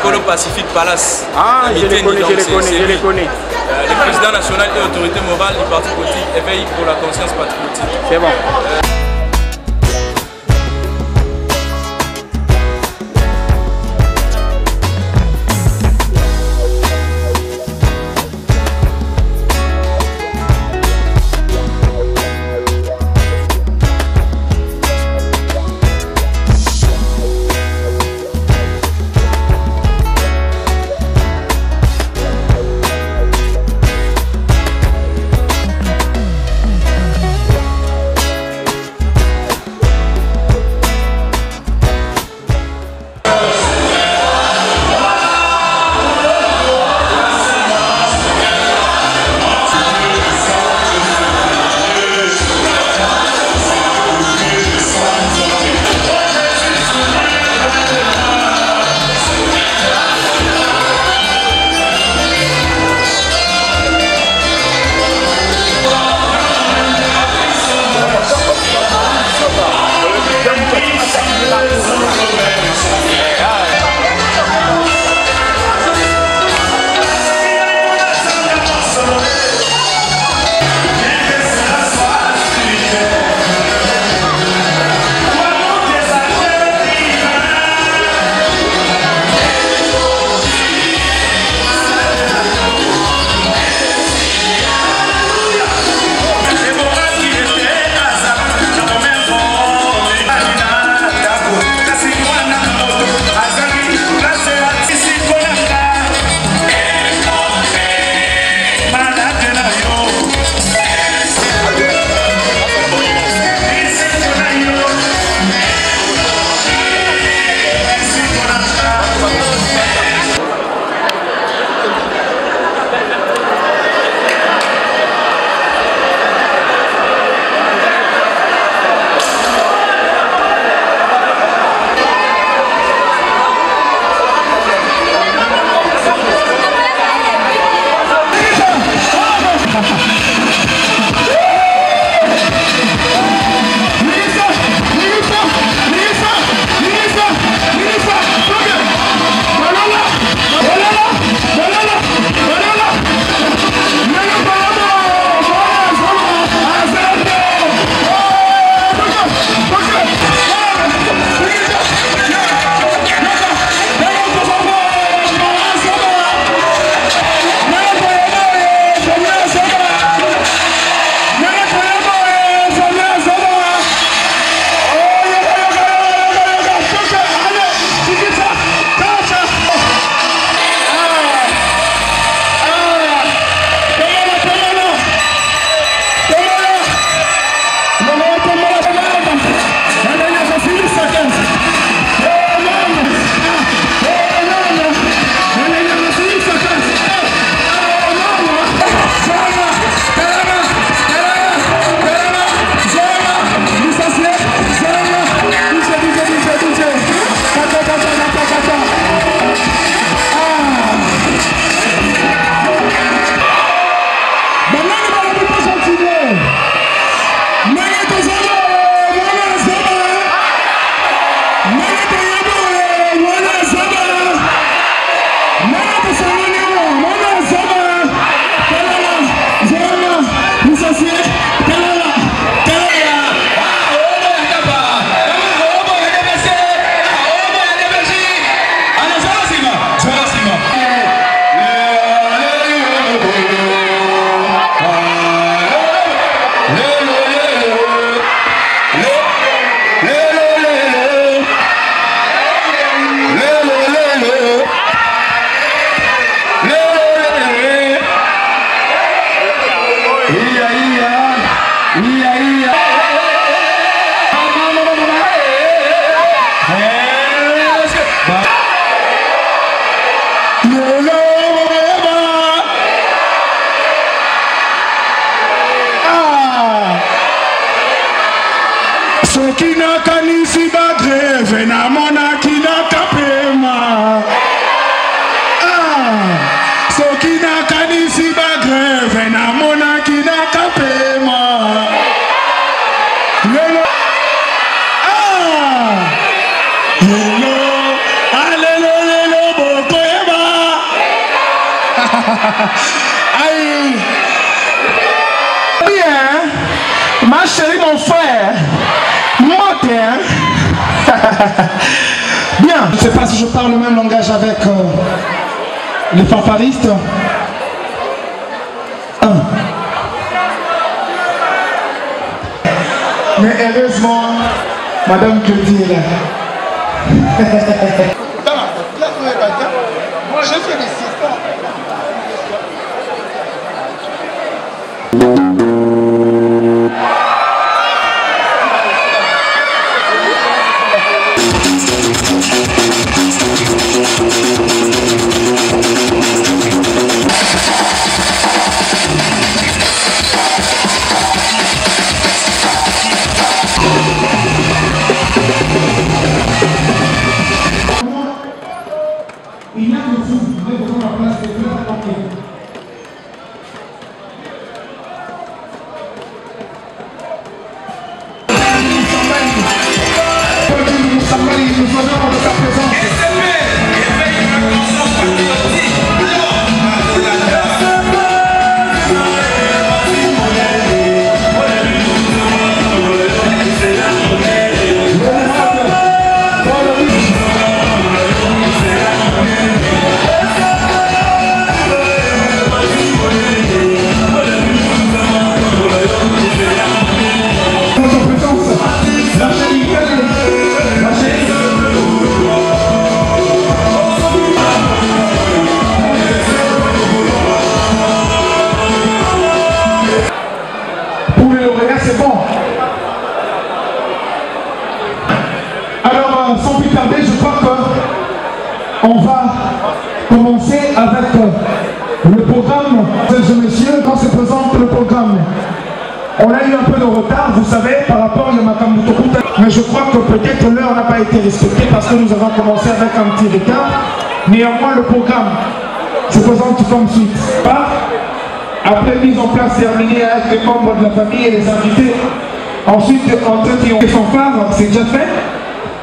Nicolo Pacific Palace. Ah, je les connais. Le président national et autorité morale du parti politique éveille pour la conscience patriotique. C'est bon. Sokina kanisi bagreve na mona kina kapema. Sokina kanisi bagreve na mona kina kapema. Lelo. Lelo. Alelo lelo bokoeba. Aïe. Bien, ma chérie, mon frère, monte, hein? Bien, je ne sais pas si je parle le même langage avec les fanfaristes. Mais heureusement, Madame Claudie est là. Je félicite. Il y a que vous, vous êtes dans la place des deux papiers. Nous honorons de sa présence. C'est bon. Alors, sans plus tarder, je crois qu'on va commencer avec le programme. Mesdames et messieurs, quand se présente le programme, on a eu un peu de retard, vous savez, par rapport à Yamakambuto. Mais je crois que peut-être l'heure n'a pas été respectée parce que nous avons commencé avec un petit retard. Néanmoins, le programme se présente comme suit. Après mise en place terminée avec les membres de la famille et les invités, ensuite entre qui ont fait fanfare, c'est déjà fait.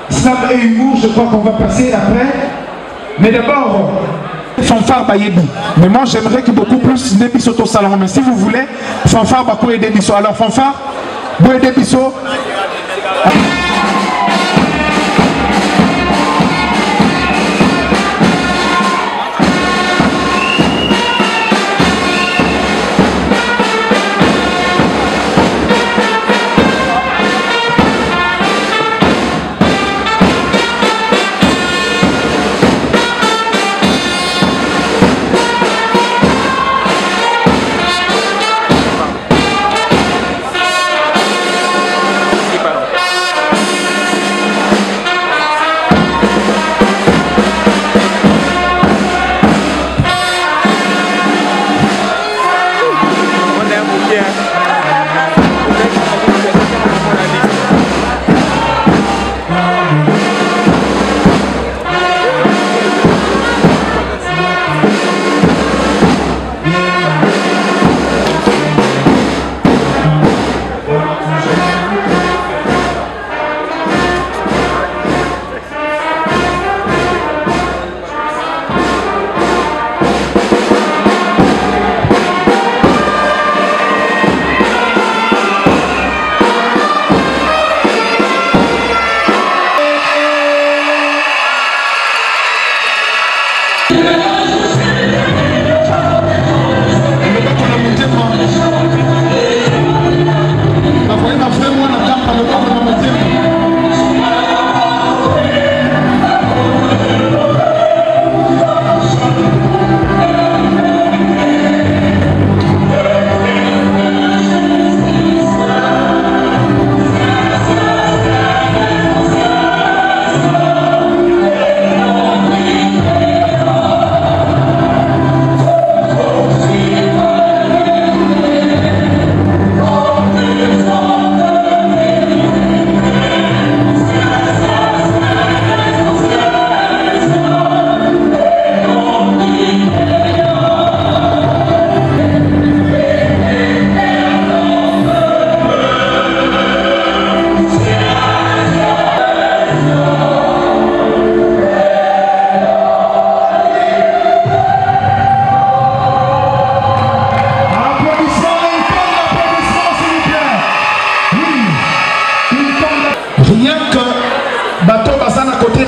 Slam et humour, je crois qu'on va passer après. Mais d'abord, fanfare Bayebi. Mais moi j'aimerais que beaucoup plus Debiso au salon. Mais si vous voulez, fanfare Bakou et Debiso. Alors fanfare, Boué Debiso.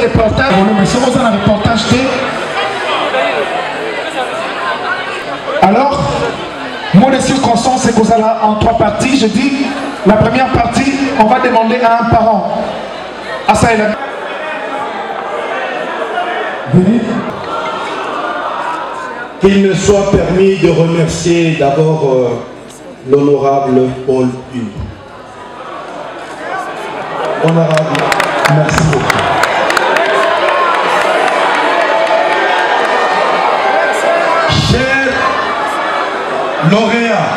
reportage. Monsieur Rosa, un reportage. Alors, mon circonstance, c'est que vous allez en 3 parties. Je dis, la première partie, on va demander à un parent. À ça, venez. Qu'il me soit permis de remercier d'abord l'honorable Paul Bindou. Honorable, merci beaucoup. Cher lauréat,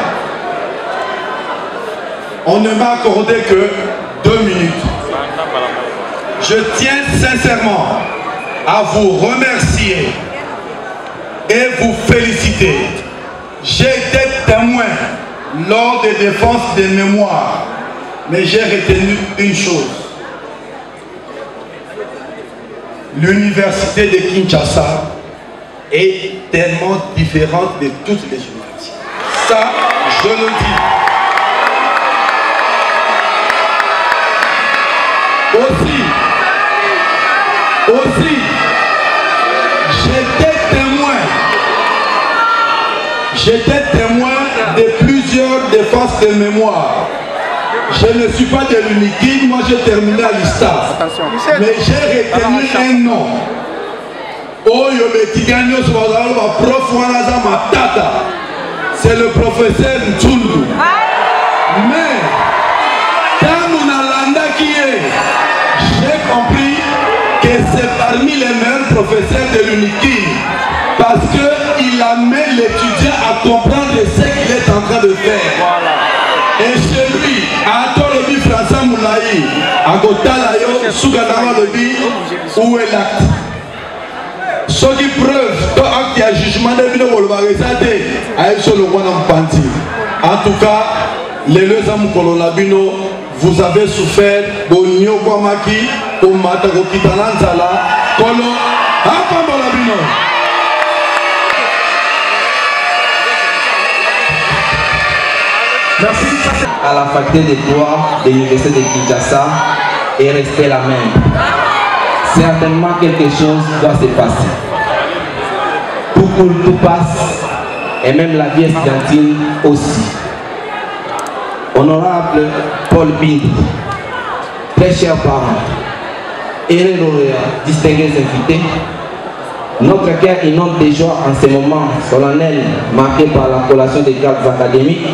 on ne m'a accordé que 2 minutes. Je tiens sincèrement à vous remercier et vous féliciter. J'ai été témoin lors des défenses des mémoires, mais j'ai retenu une chose. L'université de Kinshasa est tellement différente de toutes les universités. Ça, je le dis. Aussi, j'étais témoin de plusieurs défenses de mémoire. Je ne suis pas de l'unique, moi j'ai terminé à l'ISTA. Mais j'ai retenu un nom. C'est le professeur Ntsundu. Mais, quand Mounalanda qui est, j'ai compris que c'est parmi les meilleurs professeurs de l'UNIKI parce qu'il amène l'étudiant à comprendre ce qu'il est en train de faire. Et chez lui, à Tolobi François Moulaï, à Gotalayo, Souganama Lobi, où est l'acte? Ce qui preuve, ton acte de jugement de Bino Wolvarisate, a été sur le roi d'Ampanti. En tout cas, les deux hommes Kolonabino, vous avez souffert, Bonio Kwamaki, Komata Kokitalanzala, Kolo, Apamolabino. Merci. À la faculté des droits de l'université de Kinshasa est restée la même. Certainement quelque chose doit se passer. Pour que tout passe, et même la vie estudiantine aussi. Honorable Paul Bindou, très chers parents, heureux lauréats, distingués invités, notre cœur inonde de joie en ce moment solennel marqué par la collation des cadres académiques,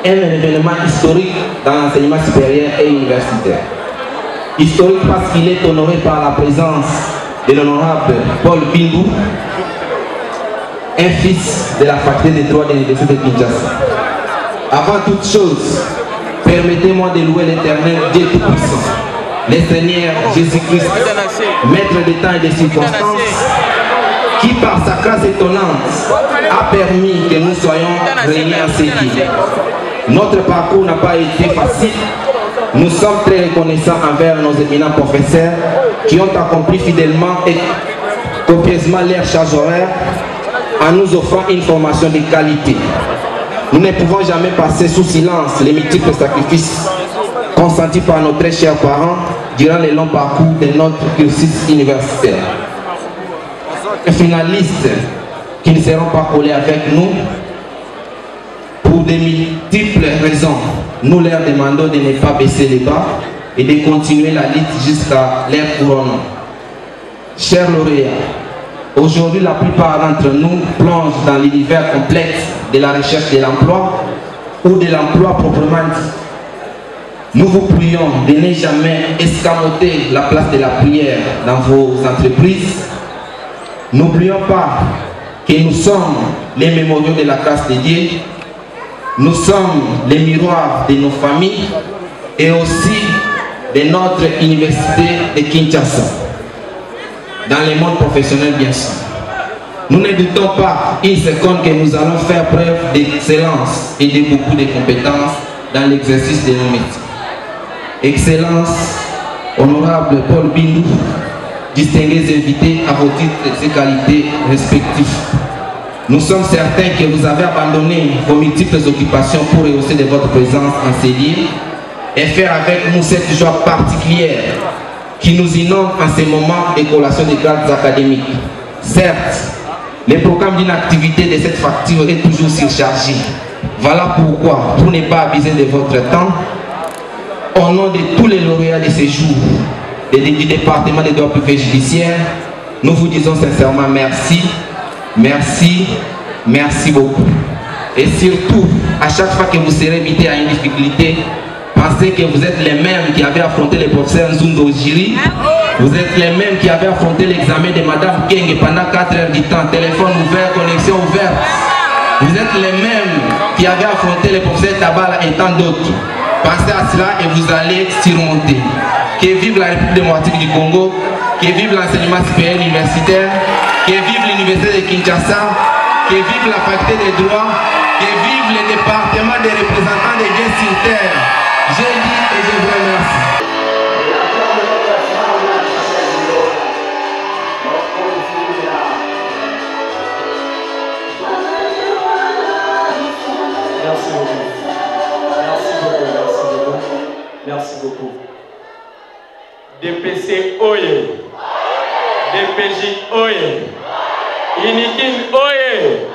un événement historique dans l'enseignement supérieur et universitaire. Historique parce qu'il est honoré par la présence de l'honorable Paul Bindou, un fils de la faculté des droits de l'université de Kinshasa. Avant toute chose, permettez-moi de louer l'Éternel Dieu Tout-Puissant, le Seigneur Jésus-Christ, maître des temps et des circonstances, qui par sa grâce étonnante a permis que nous soyons réunis en ces lieux. Notre parcours n'a pas été facile. Nous sommes très reconnaissants envers nos éminents professeurs qui ont accompli fidèlement et copieusement leur charge horaire en nous offrant une formation de qualité. Nous ne pouvons jamais passer sous silence les multiples sacrifices consentis par nos très chers parents durant les longs parcours de notre cursus universitaire. Les finalistes qui ne seront pas collés avec nous, pour de multiples raisons, nous leur demandons de ne pas baisser les bras et de continuer la lutte jusqu'à leur couronnement. Chers lauréats, aujourd'hui la plupart d'entre nous plongent dans l'univers complexe de la recherche de l'emploi ou de l'emploi proprement dit. Nous vous prions de ne jamais escamoter la place de la prière dans vos entreprises. N'oublions pas que nous sommes les mémoriaux de la grâce de Dieu. Nous sommes les miroirs de nos familles et aussi de notre université de Kinshasa. Dans le monde professionnel, bien sûr. Nous ne doutons pas une seconde que nous allons faire preuve d'excellence et de beaucoup de compétences dans l'exercice de nos métiers. Excellence, honorable Paul Bindou, distingués invités à vos titres et qualités respectifs. Nous sommes certains que vous avez abandonné vos multiples occupations pour rehausser de votre présence en ces lieux et faire avec nous cette joie particulière qui nous inonde en ces moments des collations des grades académiques. Certes, le programme d'une activité de cette facture est toujours surchargé. Voilà pourquoi, pour ne pas abuser de votre temps, au nom de tous les lauréats de ces jours, du département des droits privés judiciaires, nous vous disons sincèrement merci, merci, merci beaucoup. Et surtout, à chaque fois que vous serez invité à une difficulté, pensez que vous êtes les mêmes qui avaient affronté le professeur Nzundo Jiri, vous êtes les mêmes qui avaient affronté l'examen de Madame Keng pendant 4 heures du temps, téléphone ouvert, connexion ouverte. Vous êtes les mêmes qui avaient affronté le professeur Tabala et tant d'autres. Pensez à cela et vous allez surmonter. Que vive la République démocratique du Congo, que vive l'enseignement supérieur universitaire, que vive l'université de Kinshasa, que vive la faculté des droits, que vive le département des représentants des biens sur terre. J'ai dit et je vous remercie. Merci beaucoup. Merci beaucoup, merci beaucoup. Merci beaucoup. DPC Oye. DPJ Oye. Inikin Oye.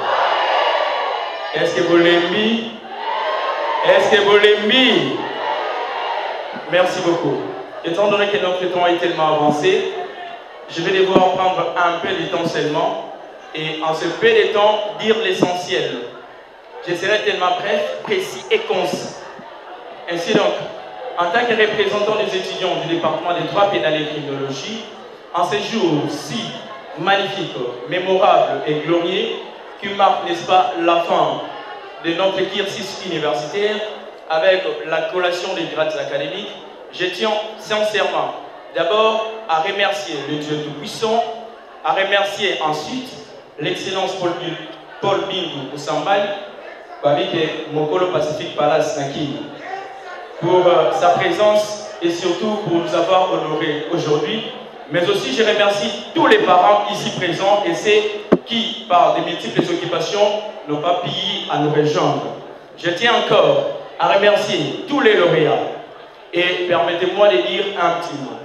Est-ce que vous l'aimez? Est-ce que vous l'aimez? Merci beaucoup. Étant donné que notre temps est tellement avancé, je vais devoir prendre un peu de temps seulement et en ce peu de temps dire l'essentiel. Je serai tellement bref, précis et concis. Ainsi donc, en tant que représentant des étudiants du département des droits pénals et criminologie, en ce jour si magnifique, mémorable et glorieux, qui marque, n'est-ce pas, la fin de notre exercice universitaire avec la collation des grades académiques, je tiens sincèrement d'abord à remercier le Dieu Tout-Puissant, à remercier ensuite l'excellence Paul Bingu Oussambali, avec Mokolo Pacific Palace Naki, pour sa présence et surtout pour nous avoir honorés aujourd'hui. Mais aussi je remercie tous les parents ici présents et ceux qui, par des multiples occupations, n'ont pas pu à nous rejoindre. Je tiens encore à remercier tous les lauréats et permettez-moi de dire un petit mot.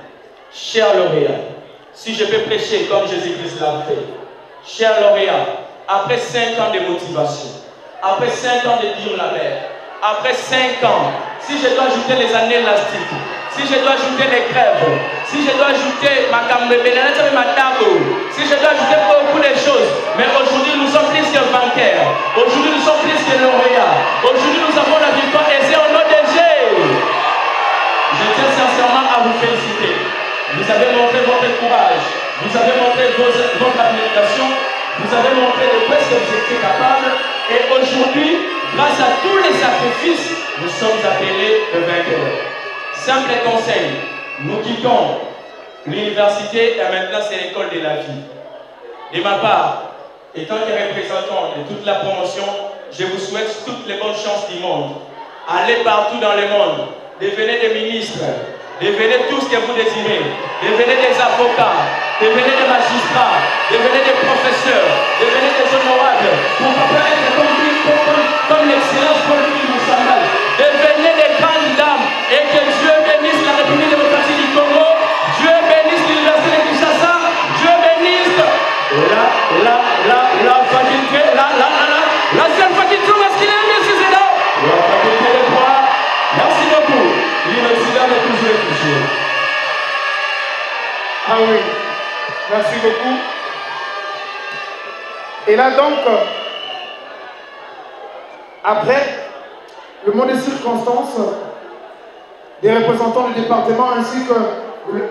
Chers lauréats, si je peux prêcher comme Jésus-Christ l'a fait, chers lauréats, après 5 ans de motivation, après 5 ans de dire la paix, après 5 ans, si je dois ajouter les années élastiques, si je dois ajouter les grèves, si je dois ajouter ma si je dois ajouter beaucoup de choses, mais aujourd'hui nous sommes plus que vainqueurs, aujourd'hui nous sommes plus que lauréats, aujourd'hui nous avons la victoire et c'est au nom de Jésus. Je tiens sincèrement à vous féliciter. Vous avez montré votre courage, vous avez montré votre abnégation, vous avez montré de quoi que vous étiez capable et aujourd'hui, grâce à tous les sacrifices, nous sommes appelés de vainqueurs. Simple conseil, nous quittons l'université et maintenant c'est l'école de la vie. De ma part, étant que représentant de toute la promotion, je vous souhaite toutes les bonnes chances du monde. Allez partout dans le monde, devenez des ministres, devenez tout ce que vous désirez, devenez des avocats, devenez des magistrats, devenez des professeurs, devenez des honorables, pour pas être comme l'excellence Paul Bingu Oussambali. Devenez des grandes dames et que Dieu bénisse la République démocratique du Congo, Dieu bénisse l'université de Kinshasa, Dieu bénisse la faculté, la seule faculté masculine, monsieur Zéda, la faculté de droit. Merci beaucoup. L'Occident est toujours touché. Ah oui, merci beaucoup. Et là donc, après le mot de circonstance des représentants du département ainsi que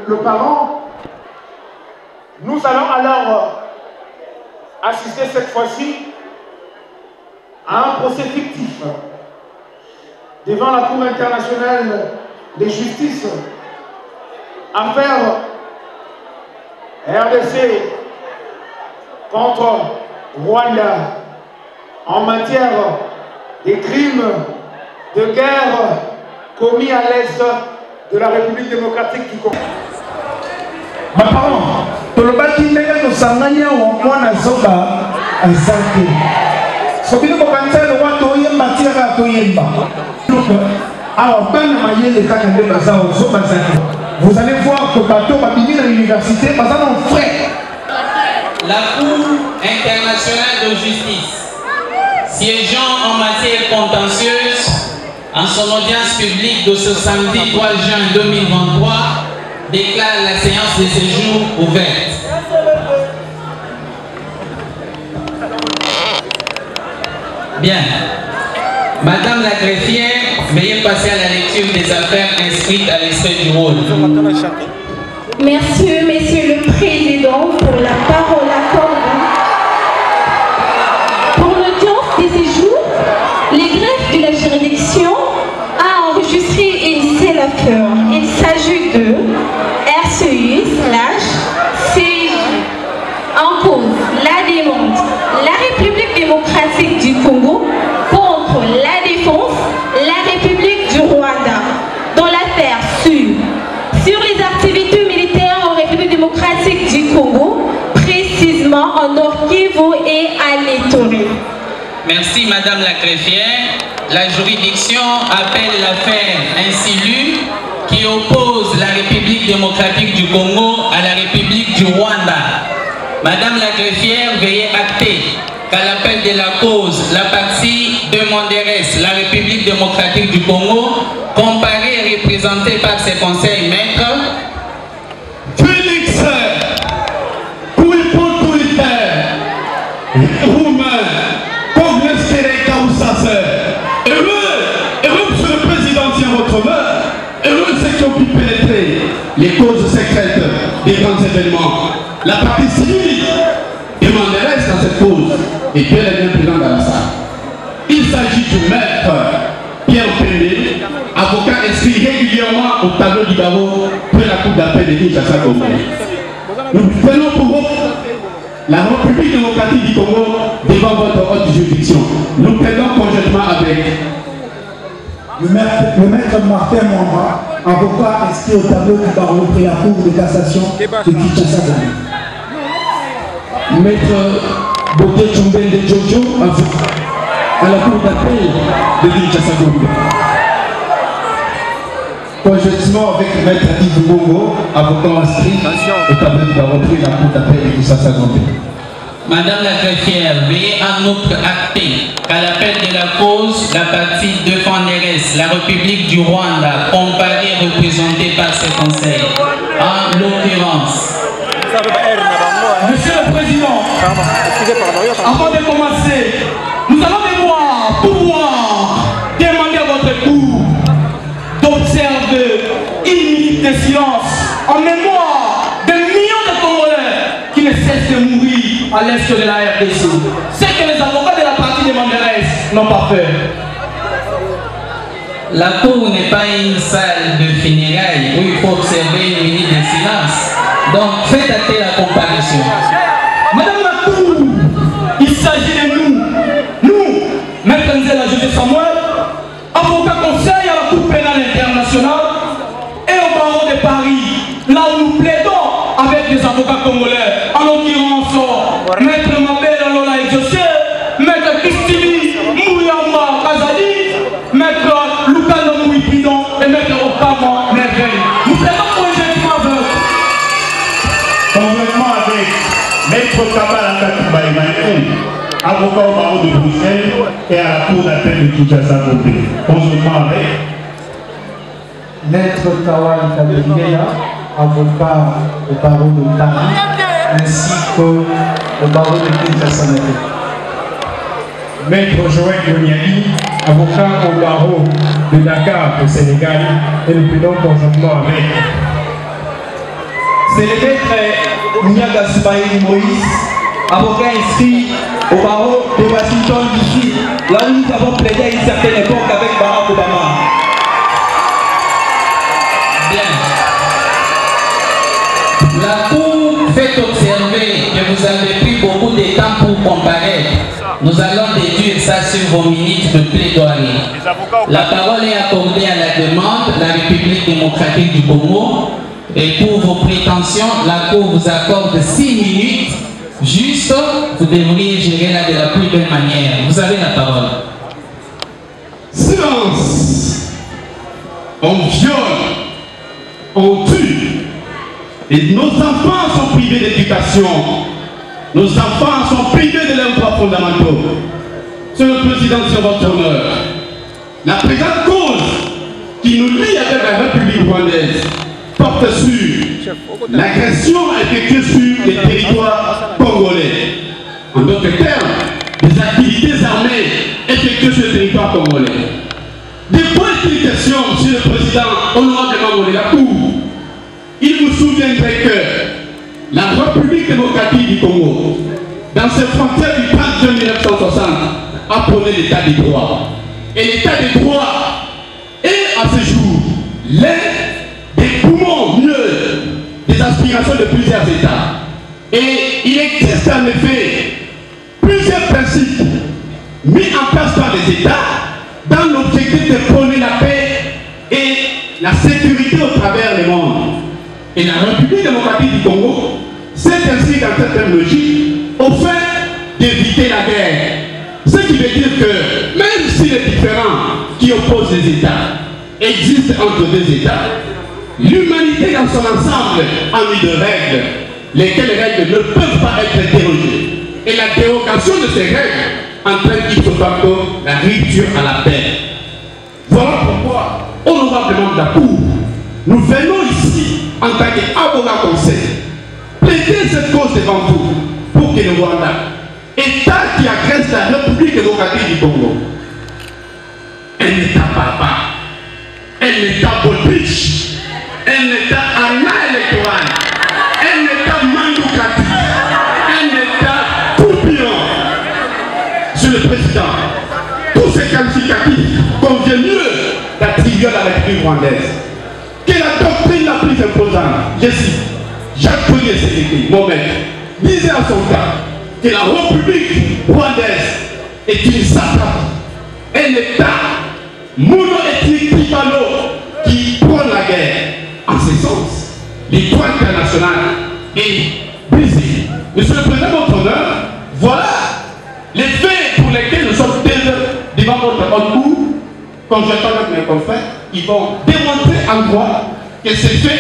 le parent, nous allons alors assister cette fois-ci à un procès fictif devant la Cour internationale de justice, affaire RDC contre Rwanda en matière de crimes de guerre commis à l'est de la République démocratique du Congo. Ma parole, tout le bâti n'est que ça n'a rien au moins à Zoba à Zaki. Ce qui nous concerne, le roi Toyem matière à Toyemba. Alors, ben maillé les cas de Bazar au Zoba Zaki. Vous allez voir que bateau va venir à l'université, parce que non frais. La Cour internationale de justice, siégeant en matière contentieuse, en son audience publique de ce samedi 3 juin 2023, déclare la séance de séjour ouverte. Bien. Madame la greffière, veuillez passer à la lecture des affaires inscrites à l'extrait du rôle. Merci, Monsieur le Président, pour la parole accordée. Pour l'audience des séjours, les greffes de la juridiction a enregistré une seule affaire. Il s'agit de RCU/CIJ. En cause, la demande, la République démocratique du Congo contre la défense, la République du Rwanda, dans l'affaire sur les activités militaires en République démocratique du Congo, précisément en Nord Kivu et à l'Ituri. Merci Madame la greffière. La juridiction appelle l'affaire ainsi lue qui oppose la République démocratique du Congo à la République du Rwanda. Madame la greffière, veuillez acter qu'à l'appel de la cause, la partie demanderesse, la République démocratique du Congo, comparée et représentée par ses conseils maîtres, Félix Kouipotouliter, Roumain, Congrès Kaoussase. Heureux, Monsieur le Président, tient votre main. Heureux ceux qui ont pu pénétrer les causes secrètes des grands événements. La partie civile demanderesse dans cette cause et bien et bien présent dans la salle. Il s'agit du maître Pierre Pembe, avocat inscrit régulièrement au tableau du barreau pour la Cour d'appel de Kinshasa Congo. Nous prenons pour vous la République démocratique du Congo devant votre haute juridiction. Nous plaidons conjointement avec Le maître Martin Mwamba, avocat inscrit au tableau du barreau près la Cour de cassation de Kinshasa Congo. Maître Boté Chumbende Jojo, avocat à la Cour d'appel de Kinshasa Congo. Conjointement avec Maître Yves Bongo, avocat inscrit au tableau du barreau près la Cour d'appel de Kinshasa Congo. Madame la greffière, veuillez en outre acter qu'à l'appel de la cause, la partie défenderesse, la République du Rwanda, comparée et représentée par ses conseils. En l'occurrence, Monsieur le Président, avant de commencer, nous allons pouvoir demander à votre Cour d'observer une minute de silence en mémoire des millions de Congolais qui ne cessent de mourir à l'est de la RDC. C'est que les avocats de la partie demanderesse n'ont pas fait. la cour n'est pas une salle de funérailles où il faut observer une minute de silence. Donc faites acter la comparution. Madame la Cour, il s'agit de nous, Maître Nzela José Samuel, avocat conseil à la Cour pénale internationale et au barreau de Paris, là où nous plaidons avec les avocats congolais, en l'occurrence Maître Mabel Lola Exaucé, Maître Christine Mouyamba Kazadi, Maître Lukano Mouipidon et Maître Okama Merveille. Nous plaidons conjointement avec Maître Kabala Katiba Emmanuel, avocat au barreau de Bruxelles et à la Cour d'appel de Kinshasa Congo. Conjointement avec Maître Kawal Kabelia, avocat au barreau de Paris, ainsi qu'au barreau de Kinshasa. Maître Joël Yoniali, avocat au barreau de Dakar au Sénégal, et nous plaidons conjointement avec. C'est le maître Niaga Soubaï Moïse, avocat inscrit au barreau de Washington DC, là où nous avons plaidé à une certaine époque avec Barack Obama. Bien. La Cour fait observer que vous avez pris beaucoup de temps pour comparaître. Nous allons déduire ça sur vos minutes de plaidoirie. La parole est accordée à la demande de la République démocratique du Congo. Et pour vos prétentions, la Cour vous accorde 6 minutes. Juste, vous devriez gérer là de la plus belle manière. Vous avez la parole. Silence. On viole, on tue, Et nos enfants sont privés d'éducation. Nos enfants sont privés de leurs droits fondamentaux. Monsieur le Président, sur votre honneur, la présente cause qui nous lie avec la République rwandaise porte sur l'agression effectuée sur les territoires congolais. En d'autres termes, des activités armées effectuées sur le territoire congolais. Des points de question, Monsieur le Président, honorablement de la Cour. Il vous souviendrait que la République démocratique du Congo, dans ses frontières du 30 juin 1960, a prôné l'état des droits. Et l'état des droits est à ce jour l'un des poumons des aspirations de plusieurs États. Et il existe en effet plusieurs principes mis en place par les États dans l'objectif de prôner la paix et la sécurité au travers du monde. Et la République démocratique du Congo s'est inscrite dans cette même logique au fait d'éviter la guerre. Ce qui veut dire que même si les différends qui opposent les États existent entre deux États, l'humanité dans son ensemble a mis de règles, lesquelles règles ne peuvent pas être dérogées. Et la dérogation de ces règles entraîne ipso facto la rupture à la paix. Voilà pourquoi, honorablement de la Cour, nous venons ici en tant qu'avocat conseil plaider cette cause devant vous pour que le Rwanda, État qui agresse la République démocratique du Congo, un État barbare, un État bolbiche, un État ana-électoral, un État mandoukatif, un État tourbillon. Monsieur le Président, tous ces qualificatifs conviennent mieux d'attribuer à la République rwandaise. Que la doctrine la plus imposante, je cite, Jacques Pellier s'est écrit, mon maître, disait à son temps que la République rwandaise est une satrape, un État mono-ethnique tribalo qui prône la guerre. En ce sens, les droits internationaux est brisé. Monsieur le Président, votre honneur, voilà les faits pour lesquels nous sommes devant votre haute cour. Quand j'entends avec mes confrères, ils vont démontrer en droit que ces faits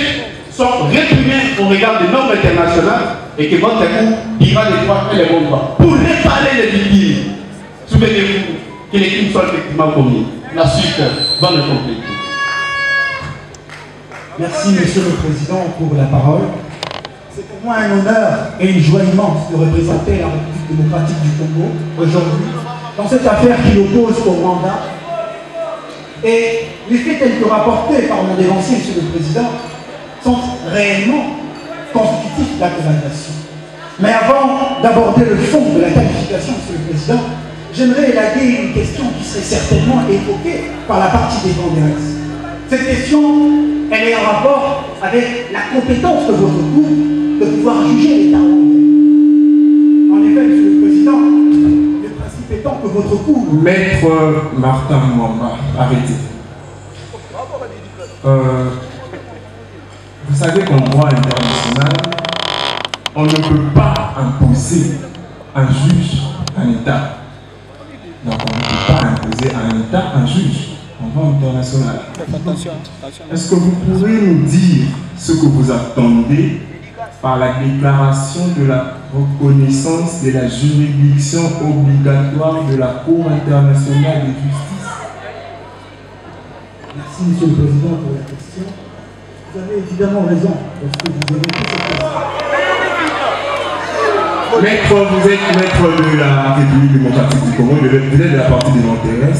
sont réprimés au regard des normes internationales et que votre cour dira les droits et les bons droits. Pour réparer les victimes, souvenez-vous que les crimes sont effectivement commis. La suite va le compléter. Merci, Monsieur le Président, pour la parole. C'est pour moi un honneur et une joie immense de représenter la République démocratique du Congo aujourd'hui dans cette affaire qui l'oppose au Rwanda. Et les faits tels que rapportés par mon dévancier, Monsieur le Président, sont réellement constitutifs d'accusation. Mais avant d'aborder le fond de la qualification, Monsieur le Président, j'aimerais élaguer une question qui serait certainement évoquée par la partie défenderesse. Cette question, elle est en rapport avec la compétence de votre cour de pouvoir juger l'État rwandais. En effet, Monsieur le Président, le principe étant que votre cour... Maître Martin Mwamba, arrêtez. Vous savez qu'en droit international, on ne peut pas imposer un juge à un État. Donc on ne peut pas imposer à un État un juge en droit international. Est-ce que vous pourriez nous dire ce que vous attendez par la déclaration de la reconnaissance de la juridiction obligatoire de la Cour internationale de justice? Merci, Monsieur le Président, pour la question. Vous avez évidemment raison lorsque vous évoquez cette question. Maître, vous êtes maître de la République démocratique du Congo, vous êtes de la partie des intérêts,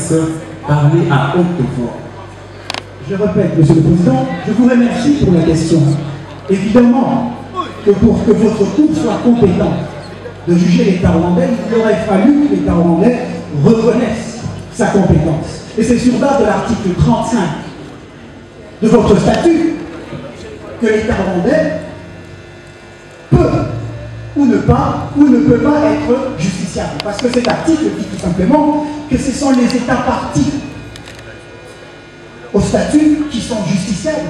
parlez à haute voix. Je répète, Monsieur le Président, je vous remercie pour la question. Évidemment que pour que votre cour soit compétente de juger l'État rwandais, il aurait fallu que l'État rwandais reconnaisse sa compétence. Et c'est sur base de l'article 35 de votre statut que l'État rwandais peut ou ne peut pas être justiciable. Parce que cet article dit tout simplement que ce sont les États partis au statut qui sont justiciables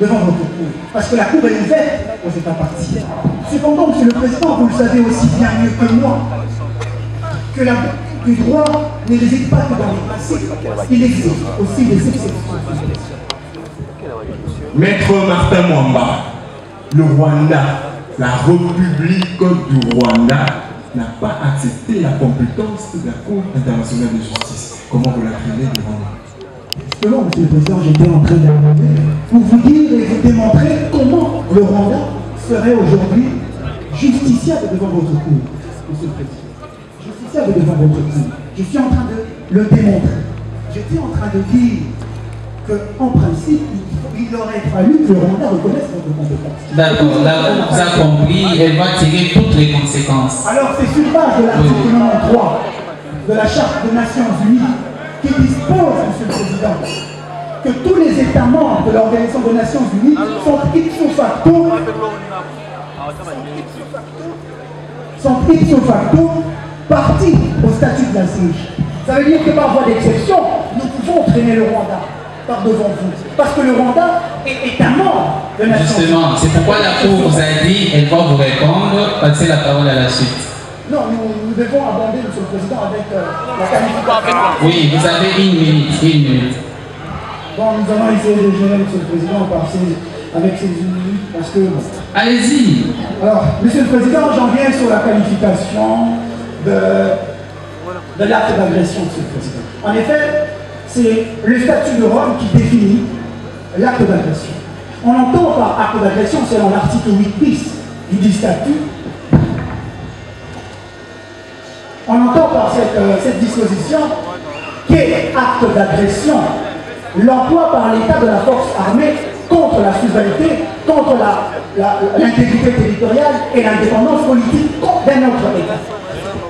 devant votre cour. Parce que la cour est ouverte aux États partis. Cependant, Monsieur le Président, vous le savez aussi bien mieux que moi, que la du droit ne réside pas que dans les principes. Il existe aussi des exceptions. Maître Martin Mwamba, le Rwanda, la République du Rwanda, n'a pas accepté la compétence de la Cour internationale de justice. Comment vous l'appelez devant nous? Justement, Monsieur le Président, j'étais en train d'arriver pour vous dire et vous démontrer comment le Rwanda serait aujourd'hui justiciable devant votre cour, Monsieur le Président. Justiciable devant votre cour. Je suis en train de le démontrer. J'étais en train de dire qu'en principe, il aurait fallu que le Rwanda reconnaisse votre compétence. D'accord, la Cour vous a compris, elle va tirer toutes les conséquences. Alors c'est sur base de l'article 93 de la Charte des Nations Unies qui dispose, Monsieur le Président, que tous les États membres de l'Organisation des Nations Unies sont ipso facto partis au statut de la CIJ. Ça veut dire que par voie d'exception, nous pouvons traîner le Rwanda par devant vous. Parce que le Rwanda est un membre de la Nation. Justement, c'est pourquoi la Cour vous a dit, elle va vous répondre, passez la parole à la suite. Non, nous devons aborder, Monsieur le Président, avec la qualification. Oui, vous avez une minute. Bon, nous allons essayer de gérer, Monsieur le Président, avec ces minutes, parce que... Allez-y. Alors, Monsieur le Président, j'en viens sur la qualification de l'acte d'agression, Monsieur le Président. En effet, c'est le statut de Rome qui définit l'acte d'agression. On entend par acte d'agression, selon l'article 8 bis du dit statut, on entend par cette disposition qu'est acte d'agression l'emploi par l'État de la force armée contre la souveraineté, contre l'intégrité territoriale et l'indépendance politique d'un autre État.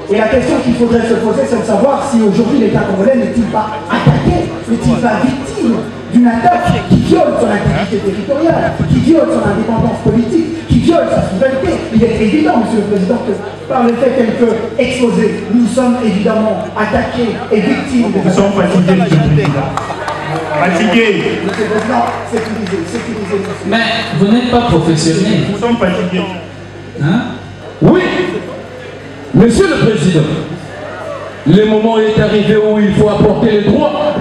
Et la question qu'il faudrait se poser, c'est de savoir si aujourd'hui l'État congolais n'est-il pas attaqué, n'est-il pas victime d'une attaque qui viole son intégrité territoriale, qui viole son indépendance politique, qui viole sa souveraineté. Il est évident, Monsieur le Président, que par le fait qu'elle peut exposer, nous sommes évidemment attaqués et victimes de... Nous sommes fatigués, Monsieur le Président. Fatigués. Monsieur le Président, sécurisez. Mais vous n'êtes pas professionnel. Nous sommes fatigués. Hein? Oui, Monsieur le Président, le moment est arrivé où il faut apporter les droits,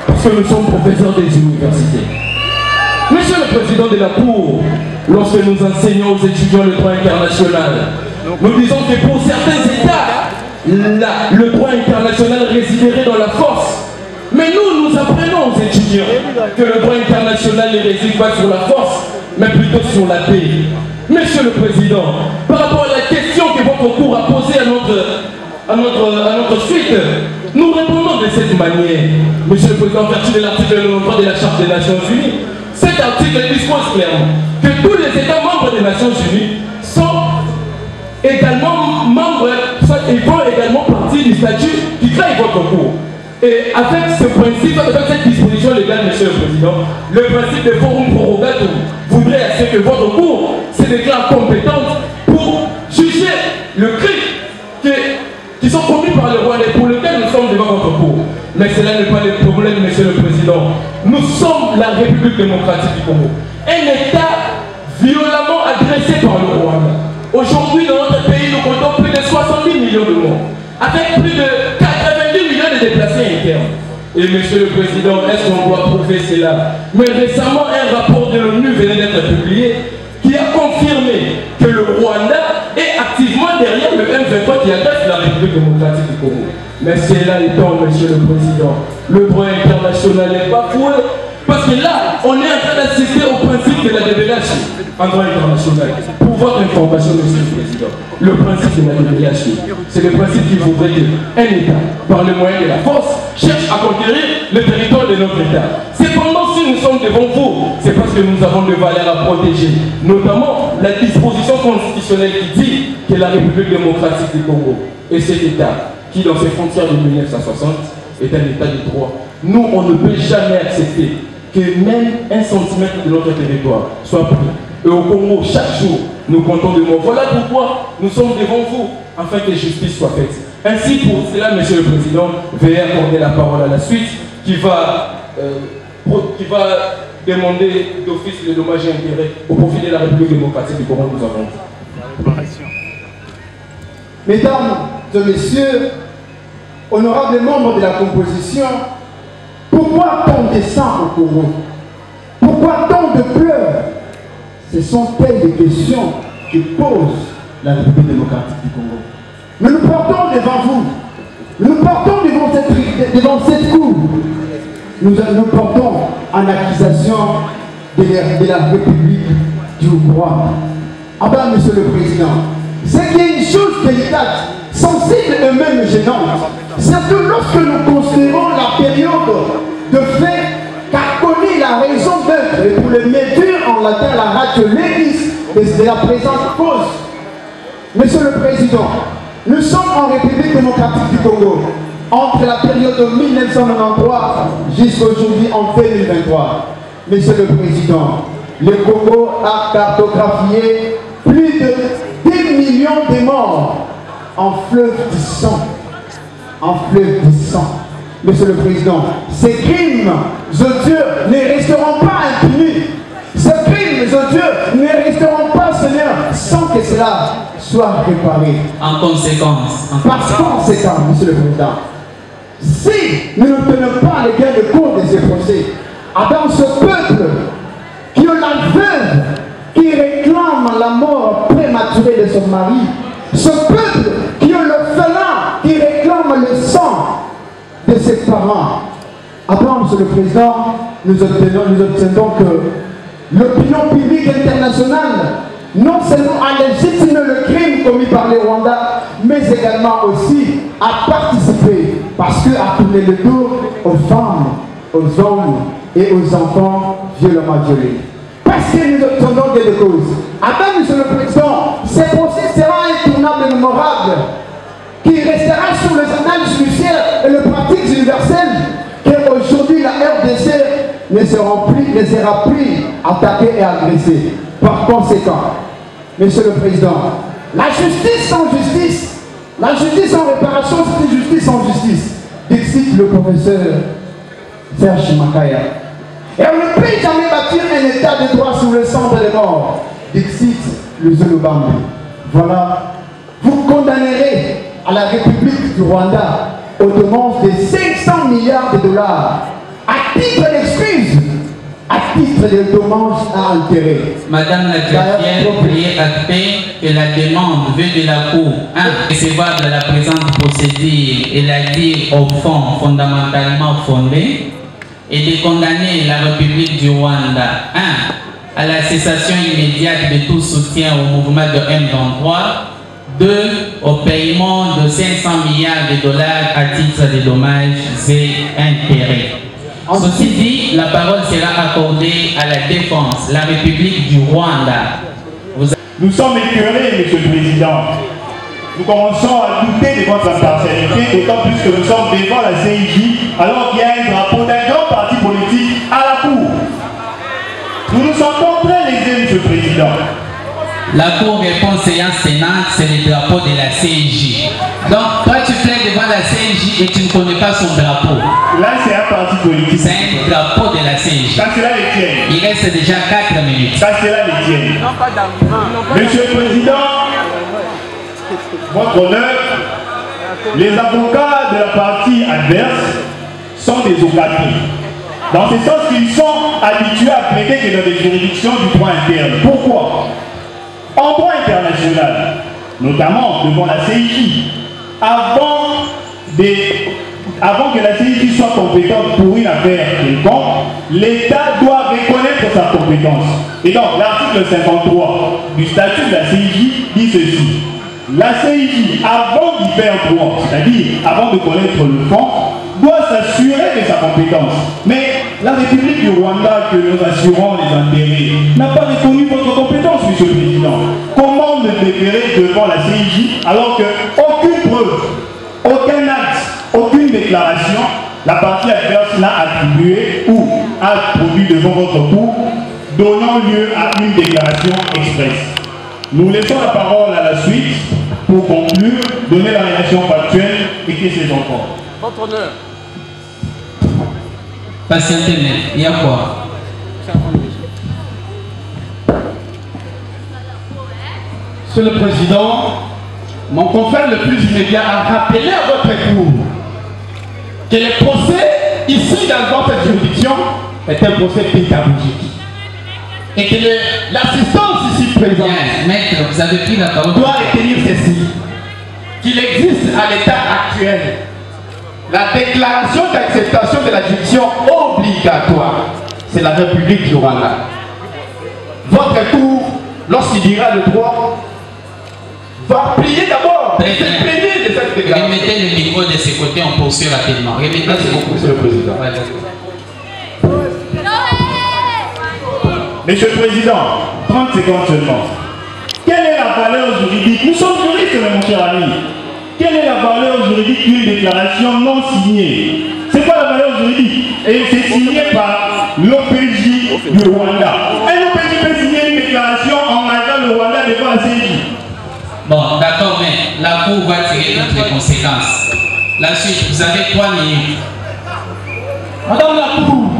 parce que nous sommes professeurs des universités. Monsieur le Président de la Cour, lorsque nous enseignons aux étudiants le droit international, nous disons que pour certains États, le droit international résiderait dans la force. Mais nous apprenons aux étudiants que le droit international ne réside pas sur la force, mais plutôt sur la paix. Monsieur le Président, par rapport à la question que votre cour a posée à notre suite, nous répondons de cette manière. Monsieur le Président, en vertu de l'article 93 de la Charte des Nations Unies, cet article dispose clairement que tous les États membres des Nations Unies sont également membres, ils font également partie du statut qui crée votre cour. Et avec ce principe, avec cette disposition légale, Monsieur le Président, le principe de forum prorogatum voudrait à ce que votre cour se déclare compétente pour juger le crime qui sont commis par le Rwanda et pour lequel nous sommes devant votre cour. Mais cela n'est pas le problème, Monsieur le Président. Nous sommes la République démocratique du Congo. Un État violemment agressé par le Rwanda. Aujourd'hui, dans notre pays, nous comptons plus de 70 millions de morts, avec plus de 90 millions de déplacés internes. Et Monsieur le Président, est-ce qu'on doit prouver cela? Mais récemment, un rapport de l'ONU venait d'être publié qui a confirmé que le Rwanda est activement derrière le M23 qui agresse la République démocratique du Congo. Mais cela étant, Monsieur le Président, le droit international n'est pas foué. Parce que là, on est en train d'assister au principe de la dévélation en droit international. Pour votre information, Monsieur le Président, le principe de la dévélation, c'est le principe qui voudrait qu'un État, par le moyen de la force, cherche à conquérir le territoire de notre État. Cependant, si nous sommes devant vous, c'est parce que nous avons des valeurs à protéger, notamment la disposition constitutionnelle qui dit que la République démocratique du Congo est cet État qui, dans ses frontières de 1960, est un État de droit. Nous, on ne peut jamais accepter que même un centimètre de notre territoire soit pris. Et au Congo, chaque jour, nous comptons de morts. Voilà pourquoi nous sommes devant vous, afin que justice soit faite. Ainsi, pour cela, Monsieur le Président, veuillez accorder la parole à la suite, qui va demander d'office les dommages et intérêts au profit de la République démocratique du Congo. Nous avons dit. Mesdames et Messieurs, honorables membres de la composition, pourquoi tant de sang au Congo? Pourquoi tant de pleurs? Ce sont telles des questions que pose la République démocratique du Congo. Mais nous portons devant vous, nous portons devant cette cour, nous portons en accusation de la République du Rwanda. Ah ben, Monsieur le Président, c'est qu'il y a une chose délicate, sensible et même gênante, surtout lorsque nous considérons la période de fait qu'a connu la raison d'être, et pour le médias en latin la ratio legis de la présente cause. Monsieur le Président, nous sommes en République démocratique du Congo, entre la période de 1993 jusqu'à aujourd'hui en 2023. Monsieur le Président, le Congo a cartographié plus de 10 millions de morts en fleuve du sang. En fleuve du sang. Monsieur le Président, ces crimes odieux ne resteront pas impunis. Ces crimes odieux ne resteront pas, Seigneur, sans que cela soit réparé. En conséquence. Par conséquent, Monsieur le Président, si nous ne tenons pas les gains de cours de ces procès, dans ce peuple qui a la veuve qui réclame la mort prématurée de son mari, ce peuple qui a l'orphelin qui réclame le sang de ses parents. Après, Monsieur le Président, nous obtenons que l'opinion publique internationale non seulement a légitimé le crime commis par les Rwandais, mais également aussi a participé, parce qu'à tourner le dos aux femmes, aux hommes et aux enfants violemment violés. Parce que nous obtenons des causes. Après, Monsieur le Président, ce procès sera intournable et mémorable, qui restera sur les annales judiciaires et les pratiques universelles, qu'aujourd'hui la RDC ne sera plus attaquée et agressée. Par conséquent, Monsieur le Président, la justice sans justice, la justice sans réparation, c'est une justice sans justice, dixit le professeur Serge Makaya. Et on ne peut jamais bâtir un état de droit sous le sang des morts, dixit le Zolobambi. Voilà, vous condamnerez à la République du Rwanda aux demandes de 500 milliards de dollars à titre d'excuse, à titre de dommages à intérêt. Madame la greffière, priez acter que la demande venue de la Cour, 1. Recevable à la présente procédure et la dire au fond fondamentalement fondée, et de condamner la République du Rwanda, 1. à la cessation immédiate de tout soutien au mouvement de M23, 2. au paiement de 500 milliards de dollars à titre de dommages et intérêts. Ceci dit, la parole sera accordée à la défense, la République du Rwanda. Nous sommes écœurés, Monsieur le Président. Nous commençons à douter de votre impartialité, d'autant plus que nous sommes devant la CIJ, alors qu'il y a un drapeau d'un grand parti politique à la Cour. Nous nous sentons très lésés, Monsieur le Président. La Cour répond séance sénate, c'est le drapeau de la CIJ. Donc, toi tu plaides devant la CIJ et tu ne connais pas son drapeau. Là, c'est un parti politique. C'est un drapeau de la CIJ. Ça, c'est là les tiennes. Il reste déjà 4 minutes. Ça, c'est là les tiennes. Monsieur le Président, votre honneur, les avocats de la partie adverse sont des occasions. Dans ce sens qu'ils sont habitués à plaider que dans des juridictions du droit interne. Pourquoi? En droit international, notamment devant la CIJ, avant que la CIJ soit compétente pour une affaire quelconque, l'État doit reconnaître sa compétence. Et donc, l'article 53 du statut de la CIJ dit ceci. La CIJ, avant d'y faire droit, c'est-à-dire avant de connaître le fond, doit s'assurer de sa compétence. Mais la République du Rwanda, que nous assurons les intérêts, n'a pas reconnu votre compétence, Monsieur le Président. Comment me déférer devant la CIJ alors qu'aucune preuve, aucun acte, aucune déclaration, la partie adverse n'a attribué ou a produit devant votre cour, donnant lieu à une déclaration expresse. Nous laissons la parole à la suite pour conclure, donner la réaction factuelle et que ses enfants. Votre honneur. Patientez, il y a quoi? Monsieur le Président, mon confrère le plus immédiat a rappelé à votre cour que le procès ici dans votre juridiction est un procès pédagogique. et que l'assistance ici présente maître, vous avez pris la parole, doit retenir ceci, qu'il existe à l'état actuel la déclaration d'acceptation de la juridiction obligatoire. C'est la République du Rwanda. Votre tour, lorsqu'il dira le droit, va plier d'abord. Remettez le micro de ce côté, on poursuit rapidement. Merci beaucoup, Monsieur le Président. Monsieur le Président, 30 secondes seulement. Quelle est la valeur juridique? Nous sommes juristes, mon cher ami. Quelle est la valeur juridique d'une déclaration non signée? C'est quoi la valeur juridique? Et c'est signé par l'OPJ du Rwanda. Un OPJ peut signer une déclaration engageant le Rwanda devant la CEJ. Bon, d'accord, mais la Cour va tirer toutes les conséquences. La suite, vous avez 3 minutes. Madame la Cour,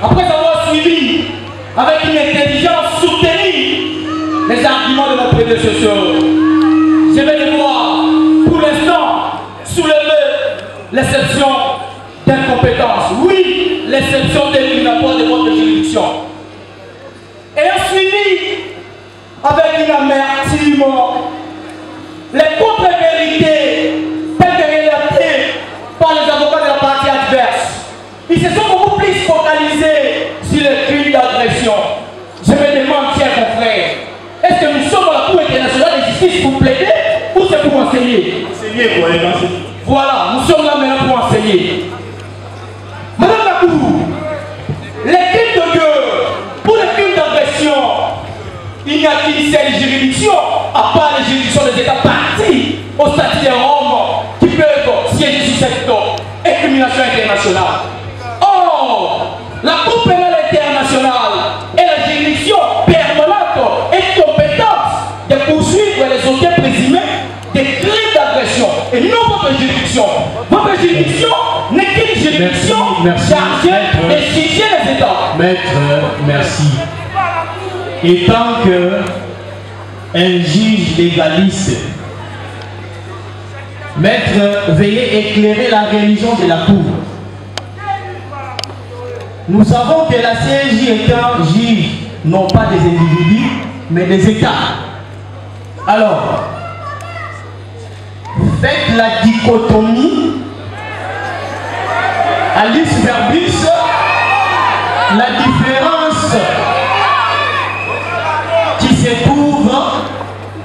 après avoir suivi avec une intelligence soutenue les arguments de nos prédécesseurs, je vais devoir, pour l'instant, soulever l'exception d'incompétence. Oui, l'exception d'éliminatoire de votre juridiction. Et suivi avec une amertume les contre-vérités telles que relatées par les avocats de la partie adverse. Ils se sont beaucoup plus focalisés sur les crimes d'agression. Je me demande, chers confrères, est-ce que nous sommes à la Cour internationale de justice pour plaider ou c'est pour enseigner? Enseigner pour aller danser. Voilà, nous sommes là maintenant pour enseigner. Madame la Cour, les crimes de guerre, pour les crimes d'agression, il n'y a qu'une seule juridiction, à part les juridictions des États partis au statut de Rome, qui peuvent siéger sur cette incrimination internationale. Or, la Cour pénale internationale est la juridiction permanente et compétente de poursuivre les auteurs présumés des crimes d'agression et non votre juridiction. Votre juridiction n'est qu'une juridiction chargée de juger les États. Maître, merci. Étant qu'un juge légaliste, maître, veuillez éclairer la religion de la Cour. Nous savons que la CEJ est un juge, non pas des individus, mais des États. Alors, faites la dichotomie, alice verbis, la différence qui se trouve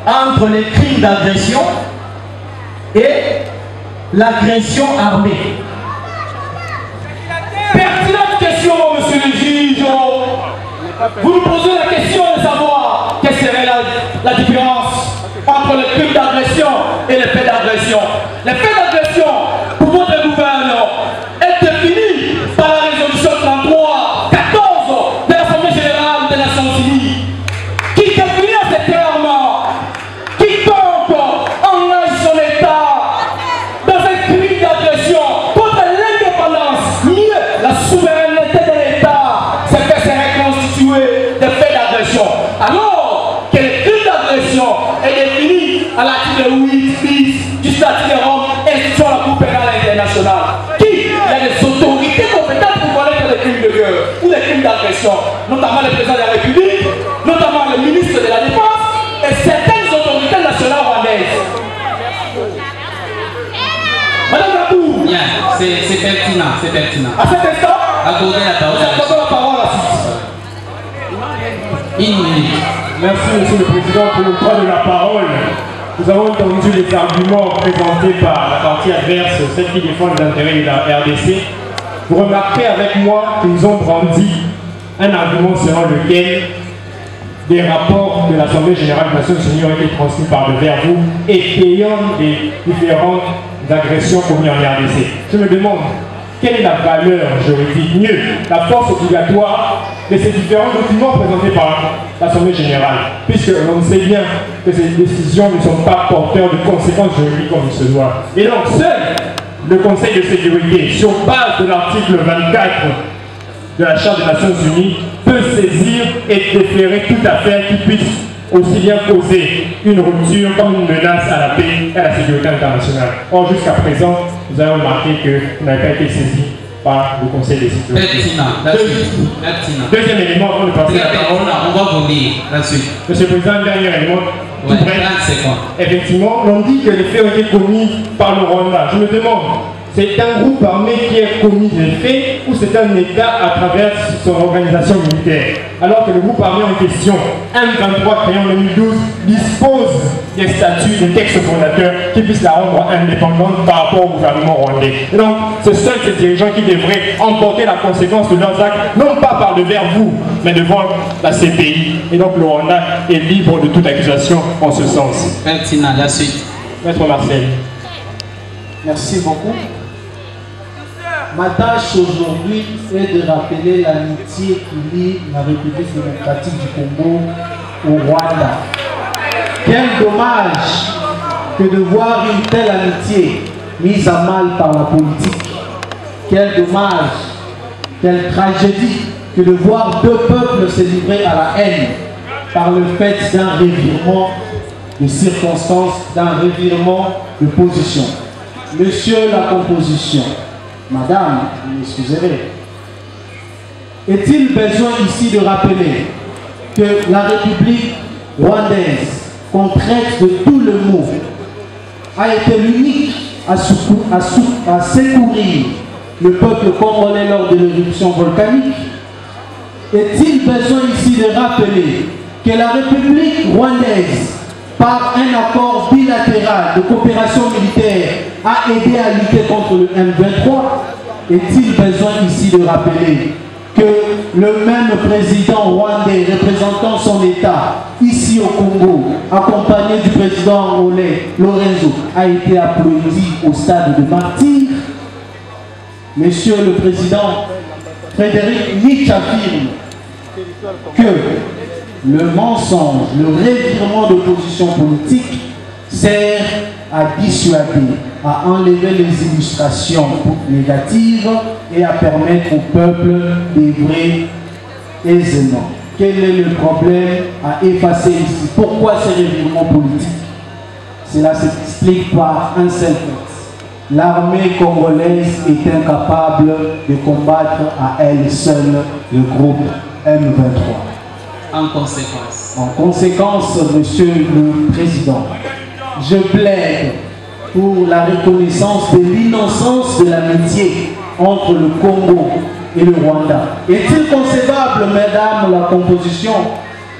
entre les crimes d'agression et l'agression armée. Pertinente question, monsieur le juge. Vous nous posez la question de savoir quelle serait la différence entre les crimes d'agression et les faits d'agression. Les faits d'agression, pour votre gouvernement, est défini par la résolution 33-14 de l'Assemblée générale des Nations Unies, qui définit en ces termes quiconque engage son État dans un crime d'agression contre l'indépendance, mieux la souveraineté de l'État, c'est que c'est reconstitué des faits d'agression. Alors que le crime d'agression est défini à l'article 8 bis du statut de Rome instituant la Cour pénale internationale, qui il y a des autorités compétentes pour connaître les crimes de guerre ou les crimes d'agression, notamment le président de la République, notamment le ministre de la Défense et certaines autorités nationales rwandaises. Madame la Cour, c'est pertinent, c'est pertinent. À cet instant, accordez la parole. Accordez la parole à Une minute. Merci, Monsieur le Président, pour le droit de la parole. Nous avons entendu les arguments présentés par la partie adverse, celle qui défend les intérêts de la RDC. Vous remarquez avec moi qu'ils ont brandi un argument selon lequel des rapports de l'Assemblée générale des Nations Unies ont été transmis par vers vous étayant des différentes agressions commises en RDC. Je me demande, quelle est la valeur juridique, mieux, la force obligatoire de ces différents documents présentés par l'Assemblée générale, puisque l'on sait bien que ces décisions ne sont pas porteurs de conséquences juridiques comme il se doit. Et donc, seul le Conseil de sécurité, sur base de l'article 24 de la Charte des Nations Unies, peut saisir et déférer toute affaire qui puisse aussi bien causer une rupture comme une menace à la paix et à la sécurité internationale. Or, jusqu'à présent, vous avez remarqué que vous n'avez pas été saisi par le Conseil des sécurités. Deuxième élément, avant de passer à la parole. On va vous dire la suite. Monsieur le Président, dernier élément. Ouais, 30 secondes. Effectivement, on dit que les faits ont été commis par le Rwanda. Je me demande, c'est un groupe armé qui a commis les faits ou c'est un État à travers son organisation militaire? Alors que le groupe armé en question, M23 créé en 2012, dispose des statuts, des textes fondateurs qui puissent la rendre indépendante par rapport au gouvernement rwandais. Et donc, ce sont ces dirigeants qui devraient emporter la conséquence de leurs actes, non pas par devers vous, mais devant la CPI. Et donc, le Rwanda est libre de toute accusation en ce sens. Merci, la suite. Maître Marcel. Merci beaucoup. Ma tâche aujourd'hui est de rappeler l'amitié qui lie la République démocratique du Congo au Rwanda. Quel dommage que de voir une telle amitié mise à mal par la politique. Quel dommage, quelle tragédie que de voir deux peuples se livrer à la haine par le fait d'un revirement de circonstances, d'un revirement de position. Monsieur la composition, Madame, excusez-moi, est-il besoin ici de rappeler que la République rwandaise, qu'on traite de tout le mot, a été l'unique à secourir le peuple congolais lors de l'éruption volcanique? Est-il besoin ici de rappeler que la République rwandaise, par un accord bilatéral de coopération militaire, a aidé à lutter contre le M23? Est-il besoin ici de rappeler que le même président rwandais représentant son État ici au Congo, accompagné du président angolais Lorenzo, a été applaudi au stade de martyr? Monsieur le Président Frédéric Nietzsche affirme que le mensonge, le revirement de position politique sert à dissuader, à enlever les illustrations négatives et à permettre au peuple d'œuvrer aisément. Quel est le problème à effacer ici? Pourquoi ces revirements politiques? Cela s'explique par un seul fait. L'armée congolaise est incapable de combattre à elle seule le groupe M23. En conséquence. En conséquence, Monsieur le Président, je plaide pour la reconnaissance de l'innocence de l'amitié entre le Congo et le Rwanda. Est-il concevable, Mesdames, la composition,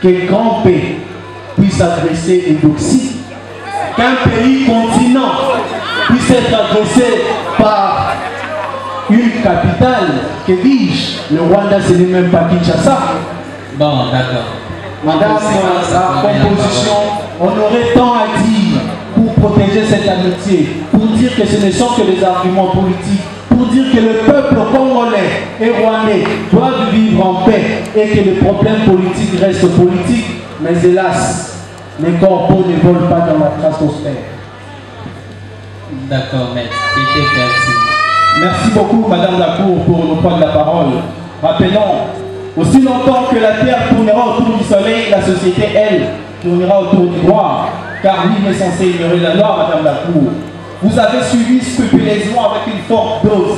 que Grand P puisse agresser et doxy, qu'un pays continent puisse être agressé par une capitale, que dis-je, le Rwanda ce n'est même pas Kinshasa? Bon, d'accord. Madame la composition, on aurait tant à dire pour protéger cette amitié, pour dire que ce ne sont que des arguments politiques, pour dire que le peuple congolais et rwandais doivent vivre en paix et que les problèmes politiques restent politiques, mais hélas, les corbeaux ne volent pas dans la stratosphère. D'accord, maître. C'était pertinent. Merci beaucoup, Madame la Cour, pour le point de la parole. Rappelons, aussi longtemps que la Terre tournera autour du Soleil, la société, elle, tournera autour du droit. Car lui n'est censé ignorer la loi, Madame la Cour. Vous avez suivi scrupuleusement avec une forte dose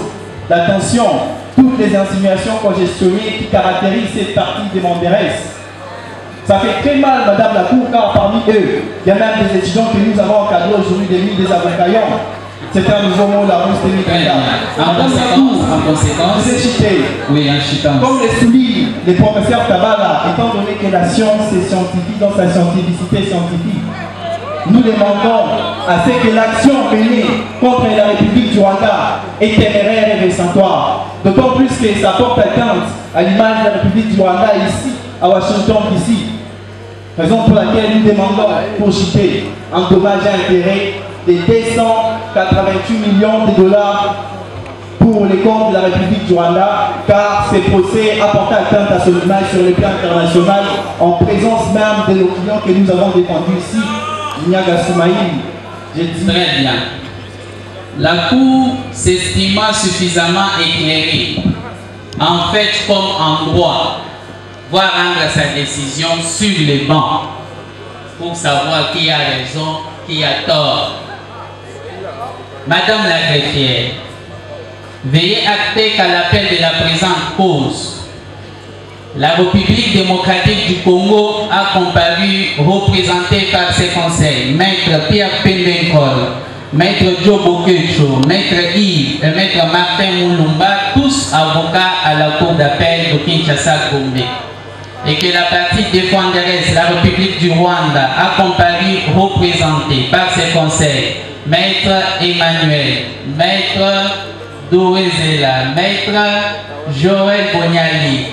d'attention toutes les insinuations congestionnées qui caractérisent cette partie des Mandérès. Ça fait très mal, Madame la Cour, car parmi eux, il y a même des étudiants que nous avons encadrés aujourd'hui des avocats. C'est un nouveau mot, la rousse de En conséquence, vous êtes cheaté. Oui, en cheatant. Comme le souligne les professeurs Tabala, étant donné que la science est scientifique dans sa scientificité scientifique, nous demandons à ce que l'action menée contre la République du Rwanda est téméraire et récentoire. D'autant plus que ça porte atteinte à l'image de la République du Rwanda ici, à Washington, ici. Raison pour laquelle nous demandons pour chiter un dommage à intérêt de 288 millions de dollars pour les comptes de la République du Rwanda, car ces procès apportent atteinte à son image sur le plan international en présence même de nos clients que nous avons défendus ici. Nyaga Soumaïl, j'ai dit. Très bien. La Cour s'estima suffisamment éclairée, en fait comme en droit, va rendre sa décision sur les bancs pour savoir qui a raison, qui a tort. Madame la greffière, veuillez acter qu'à l'appel de la présente cause, la République démocratique du Congo a comparu, représentée par ses conseils, Maître Pierre Pembenkol, Maître Joe Bokecho, Maître Yves et Maître Martin Moulumba, tous avocats à la Cour d'appel de Kinshasa-Gombe. Et que la partie défenderesse, la République du Rwanda, a comparu, représentée par ses conseils, Maître Emmanuel, Maître Douezela, Maître Joël Bonyali,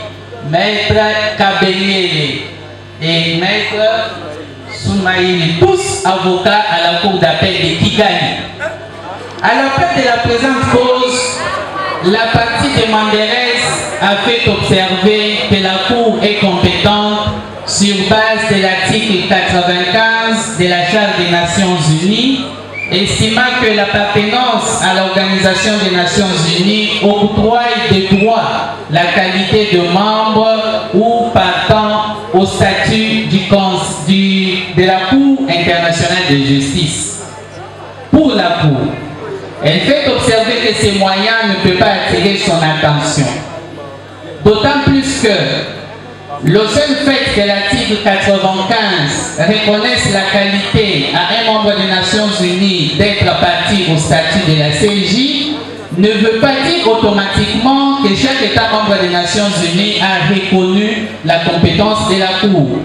Maître Kabeliele et Maître Soumaïli, tous avocats à la Cour d'appel de Kigali. À l'appel de la présente cause, la partie demanderesse a fait observer que la Cour est compétente sur base de l'article 95 de la Charte des Nations Unies, estimant que l'appartenance à l'Organisation des Nations Unies octroie de droit la qualité de membre ou partant au statut de la Cour internationale de justice. Pour la Cour, elle fait observer que ces moyens ne peuvent pas attirer son attention. D'autant plus que le seul fait que l'article 95 reconnaisse la qualité à un membre des Nations Unies d'être parti au statut de la CJ ne veut pas dire automatiquement que chaque État membre des Nations Unies a reconnu la compétence de la Cour.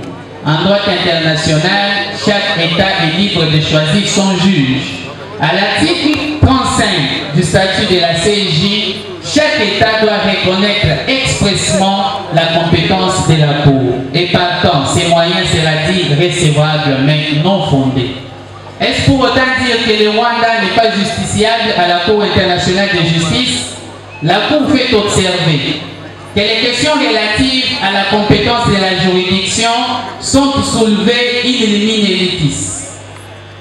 En droit international, chaque État est libre de choisir son juge. À l'article 35 du statut de la CJ, chaque État doit reconnaître expressément la compétence de la Cour. Et partant, ces moyens sera dit recevables mais non fondés. Est-ce pour autant dire que le Rwanda n'est pas justiciable à la Cour internationale de justice? La Cour fait observer que les questions relatives à la compétence de la juridiction sont soulevées in limine litis.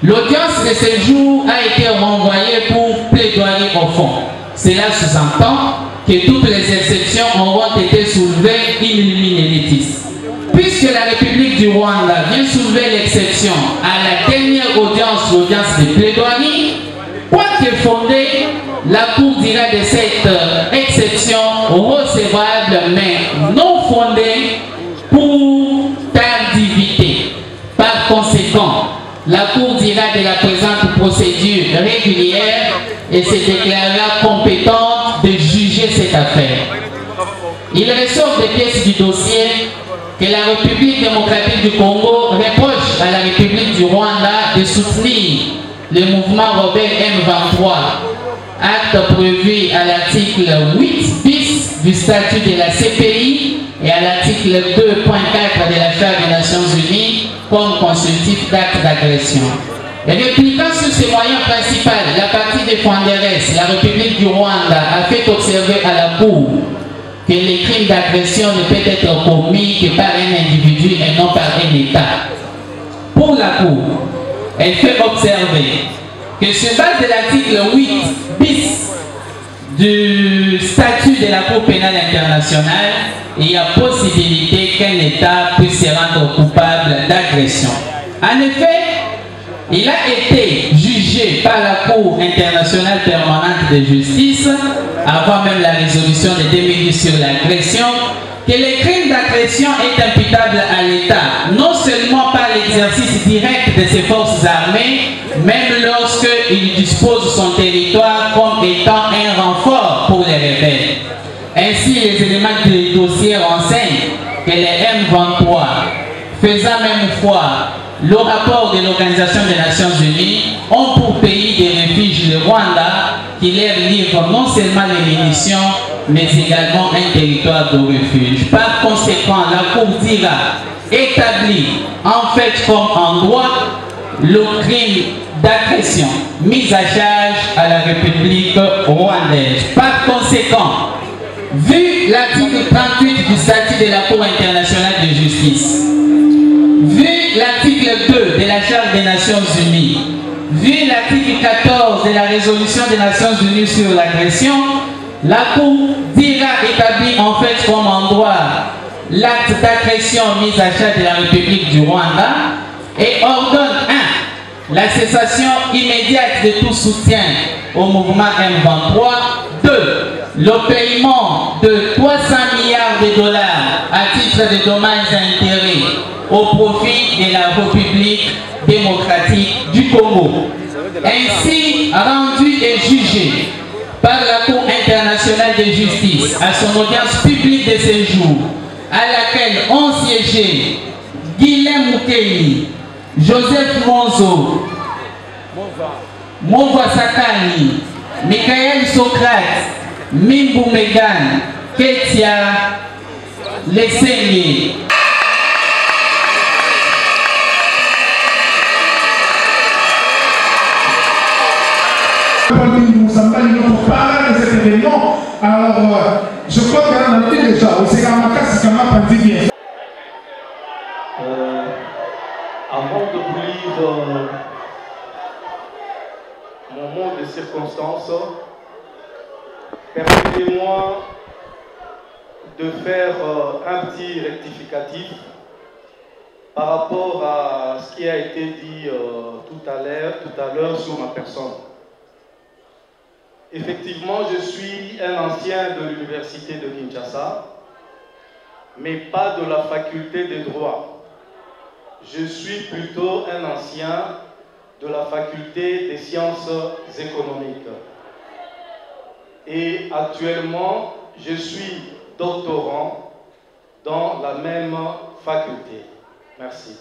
L'audience de ce jour a été renvoyée pour plaidoyer au fond. Cela sous-entend que toutes les exceptions auront été soulevées in limine litis. Puisque la République du Rwanda vient soulever l'exception à la dernière audience, l'audience de plaidoirie, quoi que fondée, la Cour dira de cette exception recevable mais non fondée pour tardivité. Par conséquent, la Cour dira de la présente procédure régulière et se déclarera compétente de juger cette affaire. Il ressort des pièces du dossier que la République démocratique du Congo reproche à la République du Rwanda de soutenir le mouvement rebelle M23, acte prévu à l'article 8 bis du statut de la CPI et à l'article 2.4 de la Charte des Nations Unies comme constitutif d'acte d'agression. Et répliquant sur ces moyens principaux, la partie défenderesse, la République du Rwanda, a fait observer à la Cour que les crimes d'agression ne peuvent être commis que par un individu et non par un État. Pour la Cour, elle fait observer que sur base de l'article 8 bis du statut de la Cour pénale internationale, il y a possibilité qu'un État puisse se rendre coupable d'agression. En effet, il a été jugé par la Cour internationale permanente de justice, avant même la résolution de 2010 sur l'agression, que le crime d'agression est imputable à l'État, non seulement par l'exercice direct de ses forces armées, même lorsqu'il dispose son territoire comme étant un renfort pour les rebelles. Ainsi, les éléments du dossier renseignent que les M23, faisant même foi le rapport de l'Organisation des Nations Unies, ont pour pays de refuge le Rwanda, qui leur livre non seulement les munitions, mais également un territoire de refuge. Par conséquent, la Cour dira établir en fait comme en droit le crime d'agression mis à charge à la République rwandaise. Par conséquent, vu l'article 38 du statut de la Cour internationale de justice, vu l'article 2 de la Charte des Nations Unies, vu l'article 14 de la résolution des Nations Unies sur l'agression, la Cour dira établir en fait comme en droit l'acte d'agression mis à charge de la République du Rwanda et ordonne 1. La cessation immédiate de tout soutien au mouvement M23, 2. le paiement de 300 milliards de dollars à titre de dommages et intérêts au profit de la République démocratique du Congo, ainsi rendu et jugé par la Cour internationale de justice à son audience publique de séjour, à laquelle ont siégé Guilhem Moukeli, Joseph Monzo, Mova Sakani, Michael Socrate, Mimbu Megan, Ketia Lesenge. Nous sommes pas notre parrain de cet événement. Alors, je crois qu'on a dit déjà, c'est bien. Avant de vous lire mon mot de circonstance, permettez-moi de faire un petit rectificatif par rapport à ce qui a été dit tout à l'heure sur ma personne. Effectivement, je suis un ancien de l'université de Kinshasa, mais pas de la faculté des droits. Je suis plutôt un ancien de la faculté des sciences économiques. Et actuellement, je suis doctorant dans la même faculté. Merci.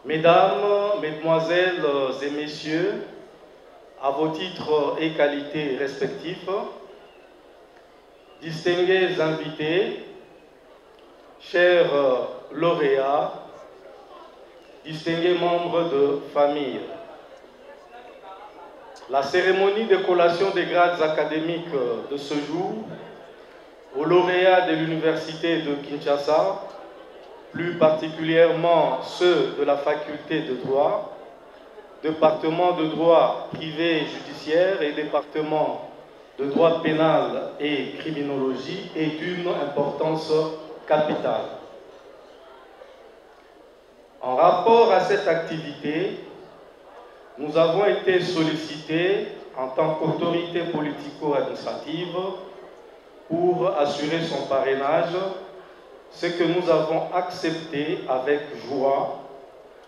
Mesdames, Mesdemoiselles et Messieurs, à vos titres et qualités respectifs, distingués invités, chers lauréats, distingués membres de famille, la cérémonie de collation des grades académiques de ce jour aux lauréats de l'Université de Kinshasa, plus particulièrement ceux de la faculté de droit, département de droit privé et judiciaire et département de droit pénal et criminologie, est d'une importance capitale. En rapport à cette activité, nous avons été sollicités en tant qu'autorité politico-administrative pour assurer son parrainage, ce que nous avons accepté avec joie,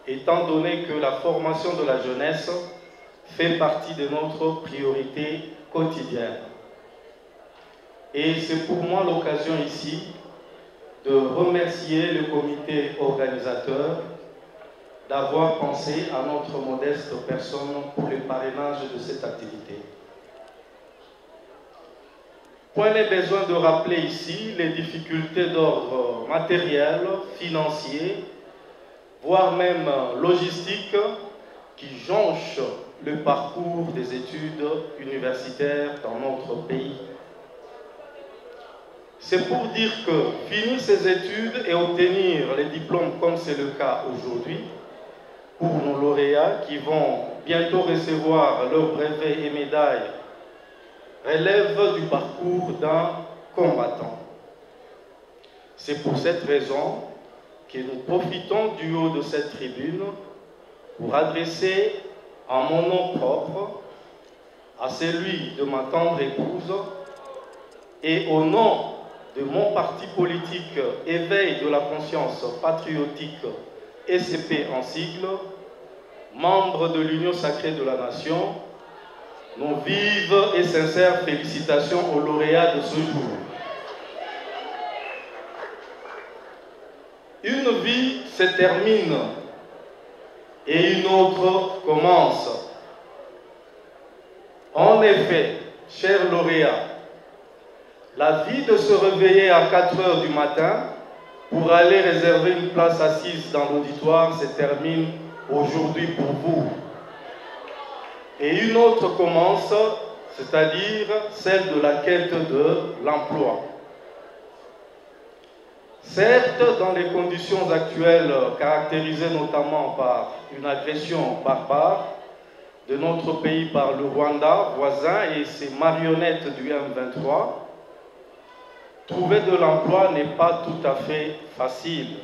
étant donné que la formation de la jeunesse fait partie de notre priorité quotidienne. Et c'est pour moi l'occasion ici de remercier le comité organisateur d'avoir pensé à notre modeste personne pour le parrainage de cette activité. Point n'est besoin de rappeler ici les difficultés d'ordre matériel, financier, voire même logistique qui jonchent le parcours des études universitaires dans notre pays. C'est pour dire que finir ces études et obtenir les diplômes comme c'est le cas aujourd'hui, pour nos lauréats qui vont bientôt recevoir leurs brevets et médailles, relève du parcours d'un combattant. C'est pour cette raison que nous profitons du haut de cette tribune pour adresser en mon nom propre, à celui de ma tendre épouse et au nom de mon parti politique Éveil de la conscience patriotique ECP en sigle, membre de l'Union sacrée de la nation, nos vives et sincères félicitations aux lauréats de ce jour. Une vie se termine et une autre commence. En effet, chers lauréats, la vie de se réveiller à 4 h du matin pour aller réserver une place assise dans l'auditoire se termine aujourd'hui pour vous. Et une autre commence, c'est-à-dire celle de la quête de l'emploi. Certes, dans les conditions actuelles caractérisées notamment par une agression barbare de notre pays par le Rwanda voisin et ses marionnettes du M23, trouver de l'emploi n'est pas tout à fait facile.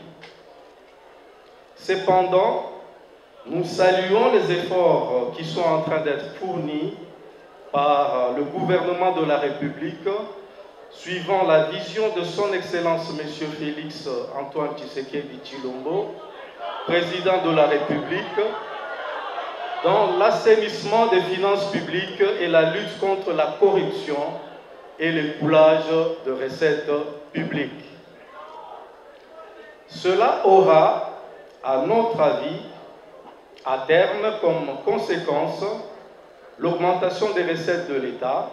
Cependant, nous saluons les efforts qui sont en train d'être fournis par le gouvernement de la République, suivant la vision de son Excellence M. Félix Antoine Tshisekedi Tshilombo, président de la République, dans l'assainissement des finances publiques et la lutte contre la corruption et l'écoulage de recettes publiques. Cela aura, à notre avis, à terme comme conséquence, l'augmentation des recettes de l'État,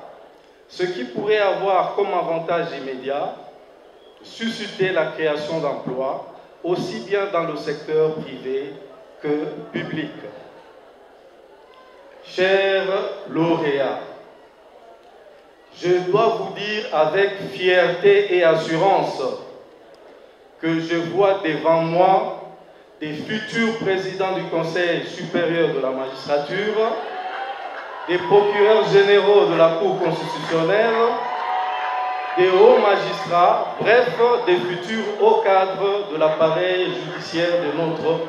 ce qui pourrait avoir comme avantage immédiat susciter la création d'emplois, aussi bien dans le secteur privé que public. Chers lauréats, je dois vous dire avec fierté et assurance que je vois devant moi des futurs présidents du Conseil supérieur de la magistrature, des procureurs généraux de la Cour constitutionnelle, des hauts magistrats, bref, des futurs hauts cadres de l'appareil judiciaire de notre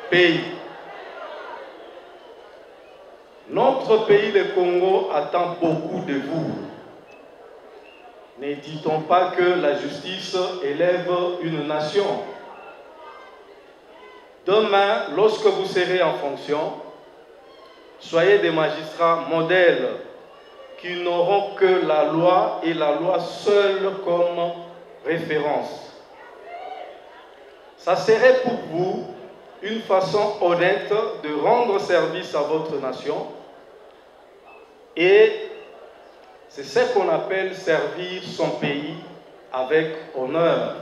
pays. Notre pays, le Congo, attend beaucoup de vous. Ne dit-on pas que la justice élève une nation? Demain, lorsque vous serez en fonction, soyez des magistrats modèles qui n'auront que la loi et la loi seule comme référence. Ça serait pour vous une façon honnête de rendre service à votre nation et c'est ce qu'on appelle servir son pays avec honneur.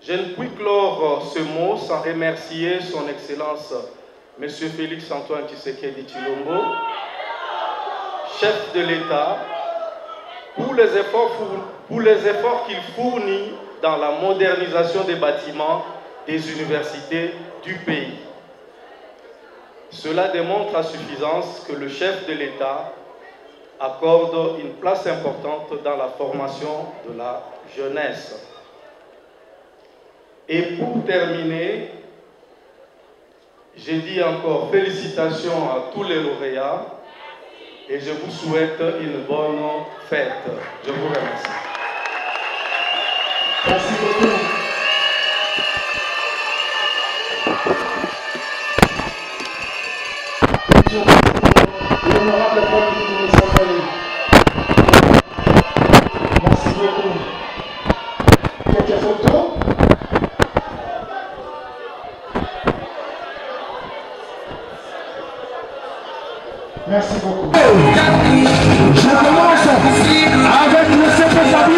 Je ne puis clore ce mot sans remercier son Excellence M. Félix Antoine Tshisekedi Tshilombo, chef de l'État, pour les efforts qu'il fournit dans la modernisation des bâtiments des universités du pays. Cela démontre à suffisance que le chef de l'État accorde une place importante dans la formation de la jeunesse. Et pour terminer, j'ai dit encore félicitations à tous les lauréats et je vous souhaite une bonne fête. Je vous remercie. Merci beaucoup. L'honorable Premier ministre Sambali. Merci beaucoup. Quelques photos. Merci beaucoup. Je commence avec le secrétaire.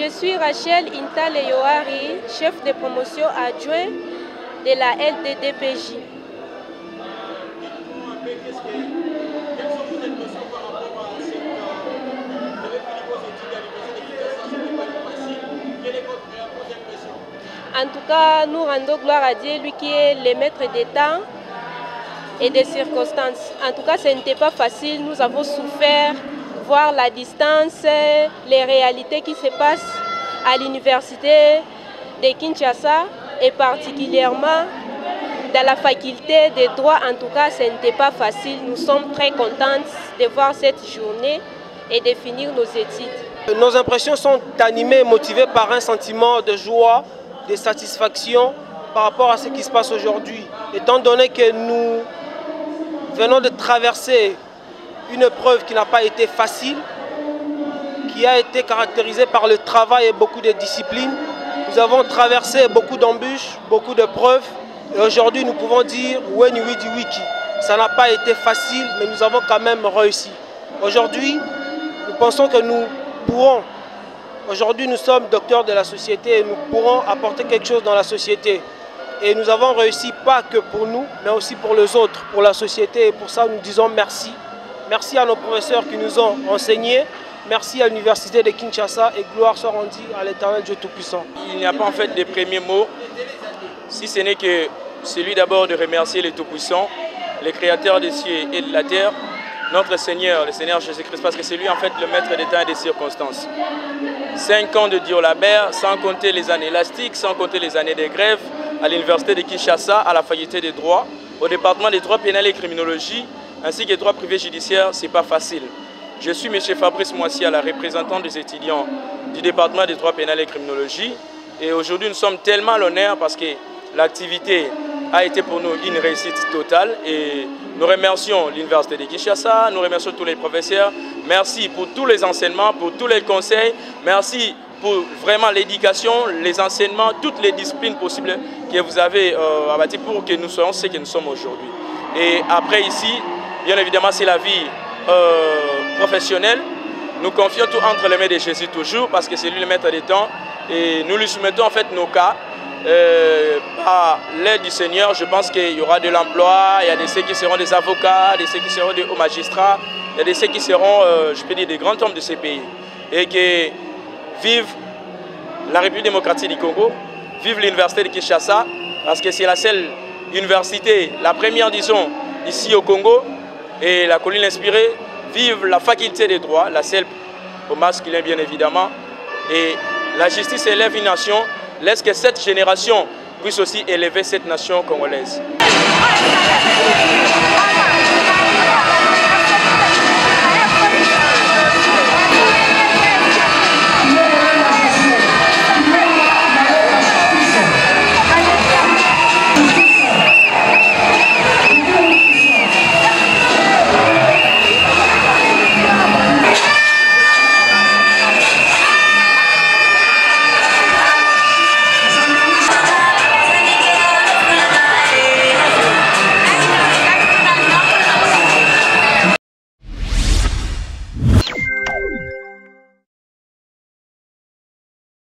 Je suis Rachel Intale Yohari, chef de promotion adjoint de la LDDPJ. En tout cas, nous rendons gloire à Dieu, lui qui est le maître des temps et des circonstances. En tout cas, ce n'était pas facile. Nous avons souffert, voir la distance, les réalités qui se passent à l'université de Kinshasa et particulièrement dans la faculté des droits. En tout cas, ce n'était pas facile. Nous sommes très contents de voir cette journée et de finir nos études. Nos impressions sont animées et motivées par un sentiment de joie, de satisfaction par rapport à ce qui se passe aujourd'hui. Étant donné que nous venons de traverser une épreuve qui n'a pas été facile, qui a été caractérisée par le travail et beaucoup de discipline. Nous avons traversé beaucoup d'embûches, beaucoup de preuves. Et aujourd'hui, nous pouvons dire « Weni Widi Wiki ». Ça n'a pas été facile, mais nous avons quand même réussi. Aujourd'hui, nous pensons que nous pourrons. Aujourd'hui, nous sommes docteurs de la société et nous pourrons apporter quelque chose dans la société. Et nous avons réussi pas que pour nous, mais aussi pour les autres, pour la société. Et pour ça, nous disons merci. Merci à nos professeurs qui nous ont enseignés. Merci à l'université de Kinshasa et gloire soit rendue à l'Éternel Dieu Tout-Puissant. Il n'y a pas en fait de premiers mots, si ce n'est que celui d'abord de remercier le Tout-Puissant, le Créateur des cieux et de la terre, notre Seigneur, le Seigneur Jésus-Christ, parce que c'est lui en fait le maître des temps et des circonstances. 5 ans de Diolabert, sans compter les années élastiques, sans compter les années de grève, à l'université de Kinshasa, à la faculté des droits, au département des droits pénals et criminologie, ainsi que des droits privés judiciaires, c'est pas facile. Je suis M. Fabrice Moissia, la représentante des étudiants du département des droits pénals et criminologie. Et aujourd'hui, nous sommes tellement à l'honneur parce que l'activité a été pour nous une réussite totale. Et nous remercions l'université de Kinshasa, nous remercions tous les professeurs. Merci pour tous les enseignements, pour tous les conseils. Merci pour vraiment l'éducation, les enseignements, toutes les disciplines possibles que vous avez abattues pour que nous soyons ce que nous sommes aujourd'hui. Et après ici, bien évidemment, c'est la vie professionnelle. Nous confions tout entre les mains de Jésus toujours parce que c'est lui le maître des temps. Et nous lui soumettons en fait nos cas. Par l'aide du Seigneur, je pense qu'il y aura de l'emploi, il y a de ceux qui seront des avocats, de ceux qui seront des hauts magistrats, il y a de ceux qui seront, je peux dire, des grands hommes de ces pays. Et que vive la République démocratique du Congo, vive l'université de Kinshasa, parce que c'est la seule université, la première disons, ici au Congo, et la colline inspirée, vive la faculté des droits, la seule au masculin bien évidemment, et la justice élève une nation. Laisse que cette génération puisse aussi élever cette nation congolaise.